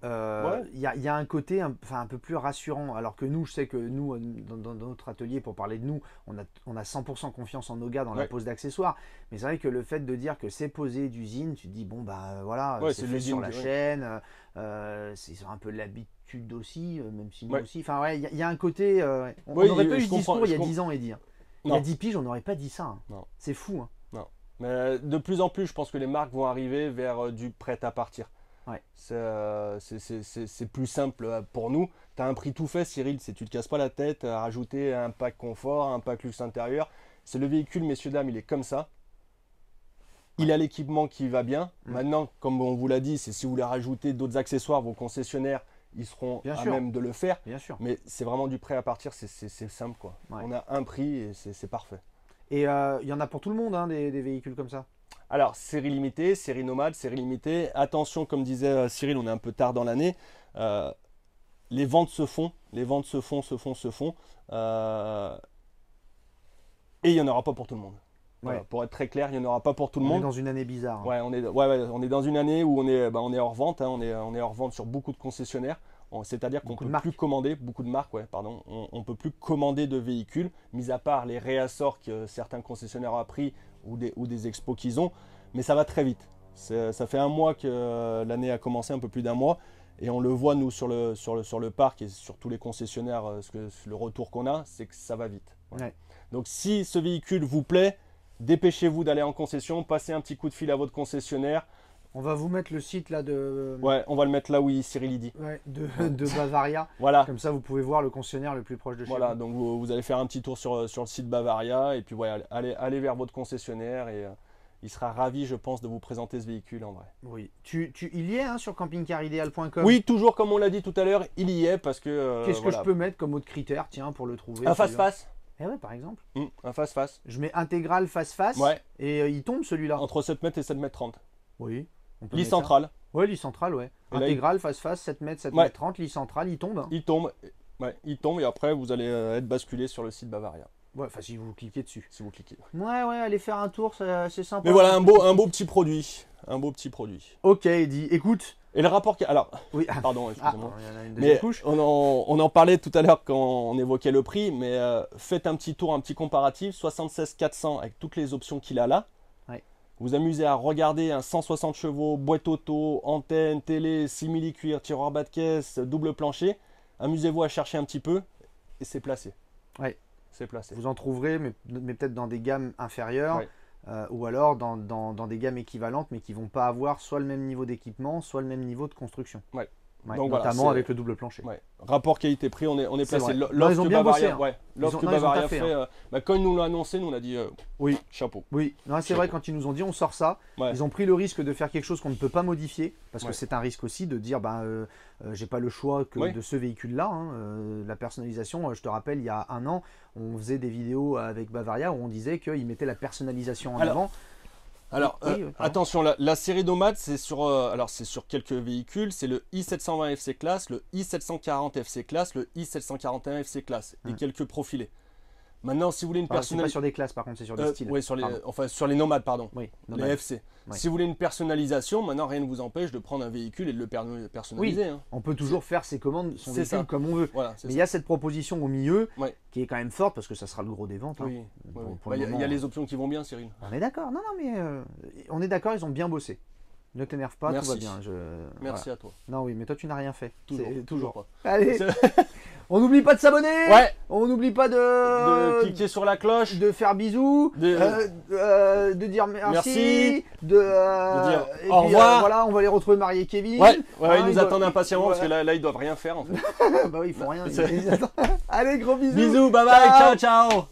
il Ouais. y a un côté un peu plus rassurant. Alors que nous, je sais que nous, dans notre atelier, pour parler de nous, on a 100% confiance en nos gars dans la Ouais. pose d'accessoires. Mais c'est vrai que le fait de dire que c'est posé d'usine, tu te dis, bon, bah voilà, Ouais, c'est c'est fait l'usine sur la qui- ouais. chaîne, c'est un peu l'habitude aussi, même si nous Ouais. aussi. Enfin, ouais, il y a un côté. On Oui, n'aurait pas eu je ce comprends, discours il y a je 10 ans et dire. Il y Non. a 10 piges, on n'aurait pas dit ça. Hein. Non. C'est fou. Hein. Mais de plus en plus, je pense que les marques vont arriver vers du prêt à partir. Ouais. C'est plus simple pour nous. Tu as un prix tout fait, Cyril, tu te casses pas la tête à rajouter un pack confort, un pack luxe intérieur. C'est le véhicule, messieurs, dames, il est comme ça. Il a l'équipement qui va bien. Maintenant, comme on vous l'a dit, c'est si vous voulez rajouter d'autres accessoires, vos concessionnaires, ils seront Bien à sûr. même de le faire. Bien sûr. Mais c'est vraiment du prêt à partir, c'est simple, quoi. Ouais. On a un prix et c'est parfait. Et il y en a pour tout le monde, hein, des véhicules comme ça. Alors, série limitée, série nomade, série limitée. Attention, comme disait Cyril, on est un peu tard dans l'année. Les ventes se font. Les ventes se font. Et il n'y en aura pas pour tout le monde. Voilà, Ouais. pour être très clair, il n'y en aura pas pour tout le On est monde. dans une année bizarre. Hein. Ouais, on est dans une année où on est hors vente. Hein, on est hors vente sur beaucoup de concessionnaires. C'est-à-dire qu'on Beaucoup ne de peut plus commander, beaucoup de marques, on peut plus commander de véhicules, mis à part les réassorts que certains concessionnaires ont pris ou des expos qu'ils ont. Mais ça va très vite. Ça fait un mois que l'année a commencé, un peu plus d'un mois. Et on le voit, nous, sur le parc et sur tous les concessionnaires, le retour qu'on a, c'est que ça va vite. Voilà. Ouais. Donc si ce véhicule vous plaît, dépêchez-vous d'aller en concession, passez un petit coup de fil à votre concessionnaire. On va vous mettre le site là de, Ouais, on va le mettre là où Cyril y dit. de Bavaria. Voilà. Comme ça, vous pouvez voir le concessionnaire le plus proche de chez Voilà, vous. donc vous allez faire un petit tour sur le site Bavaria et puis ouais, allez vers votre concessionnaire et il sera ravi, je pense, de vous présenter ce véhicule en vrai. Oui. Il y est hein, sur campingcarideal.com. Oui, toujours comme on l'a dit tout à l'heure, il y est parce que. Qu'est-ce voilà. que je peux mettre comme autre critère, tiens, pour le trouver Un celui-là face-face. Eh ouais, par exemple. Un face-face. Je mets intégral face-face. Ouais. Et il tombe celui-là. Entre 7 mètres et 7 mètres 30. Oui. on peut Lit mettre ça. centrale. Ouais, lit centrale, ouais. Et là, Intégral, face-face, 7 mètres, 7 Ouais. mètres 30, lit centrale, il tombe. Hein. Il tombe. Ouais, il tombe et après vous allez être basculé sur le site Bavaria. Ouais, enfin, si vous cliquez dessus. si vous cliquez. Ouais, allez faire un tour, c'est sympa. Mais voilà, un beau petit produit. Un beau petit produit. Ok, Eddy, écoute. Et le rapport qui... Alors, Oui, pardon, excusez-moi. il y en a une deuxième Mais couche. on en parlait tout à l'heure quand on évoquait le prix, mais faites un petit tour, un petit comparatif, 76 400 avec toutes les options qu'il a là. Ouais. Vous amusez à regarder un 160 chevaux, boîte auto, antenne, télé, simili-cuir, tiroir bas de caisse, double plancher. Amusez-vous à chercher un petit peu et c'est placé. Ouais. C'est placé. Vous en trouverez, mais peut-être dans des gammes inférieures. Ouais. Ou alors dans des gammes équivalentes, mais qui vont pas avoir soit le même niveau d'équipement, soit le même niveau de construction. Ouais. Ouais, Donc voilà, notamment c'est- avec le double plancher. Ouais. Rapport qualité-prix, on est C'est placé. vrai. L'offre Non, ils ont que bien bossé, Bavaria, hein. ouais, l'offre que Ils ont Bavaria taffé, fait, quand ils nous l'ont annoncé, nous on a dit Oui. chapeau. Oui, non, c'est Chapeau. vrai, quand ils nous ont dit on sort ça, Ouais. ils ont pris le risque de faire quelque chose qu'on ne peut pas modifier, parce Ouais. que c'est un risque aussi de dire j'ai pas le choix que Oui. de ce véhicule-là. Hein. La personnalisation, je te rappelle, il y a un an, on faisait des vidéos avec Bavaria où on disait qu'ils mettaient la personnalisation en Alors, avant. Alors, Oui, pardon. attention, la série Nomade, c'est sur, c'est sur quelques véhicules. C'est le i720 FC Class, le i740 FC Class, le i741 FC Class et quelques profilés. Maintenant, si vous voulez une Enfin, c'est pas personnalisation... sur des classes, par contre, c'est sur des styles. Oui, sur Pardon. sur les Nomades, pardon. Oui, Les nomade. FC. Ouais. Si vous voulez une personnalisation, maintenant, rien ne vous empêche de prendre un véhicule et de le personnaliser. Hein. On peut toujours faire ses commandes, son C'est véhicule ça. comme on veut. Voilà, c'est Mais il ça. y a cette proposition au milieu Ouais. qui est quand même forte parce que ça sera le gros des ventes. hein. Oui, Pour- oui, oui. pour Bah, le il y a moment, les options qui vont bien, Cyril. On est d'accord. Non, mais on est d'accord, ils ont bien bossé. Ne t'énerve pas, Merci. tout va bien. Merci à toi. Voilà. Non, oui, mais toi, tu n'as rien fait. Toujours. C'est- Toujours pas. Allez, on n'oublie pas de s'abonner. Ouais. On n'oublie pas De cliquer sur la cloche. de faire bisous, de dire merci, Merci. de dire et au puis, revoir. Voilà, on va les retrouver Marié et Kevin. Ouais, ils Hein, nous doivent- attendent impatiemment parce que voilà. là, ils doivent rien faire en fait. Bah oui, ils font rien. C'est- Allez, gros bisous. Bisous, bye bye, ciao, ciao.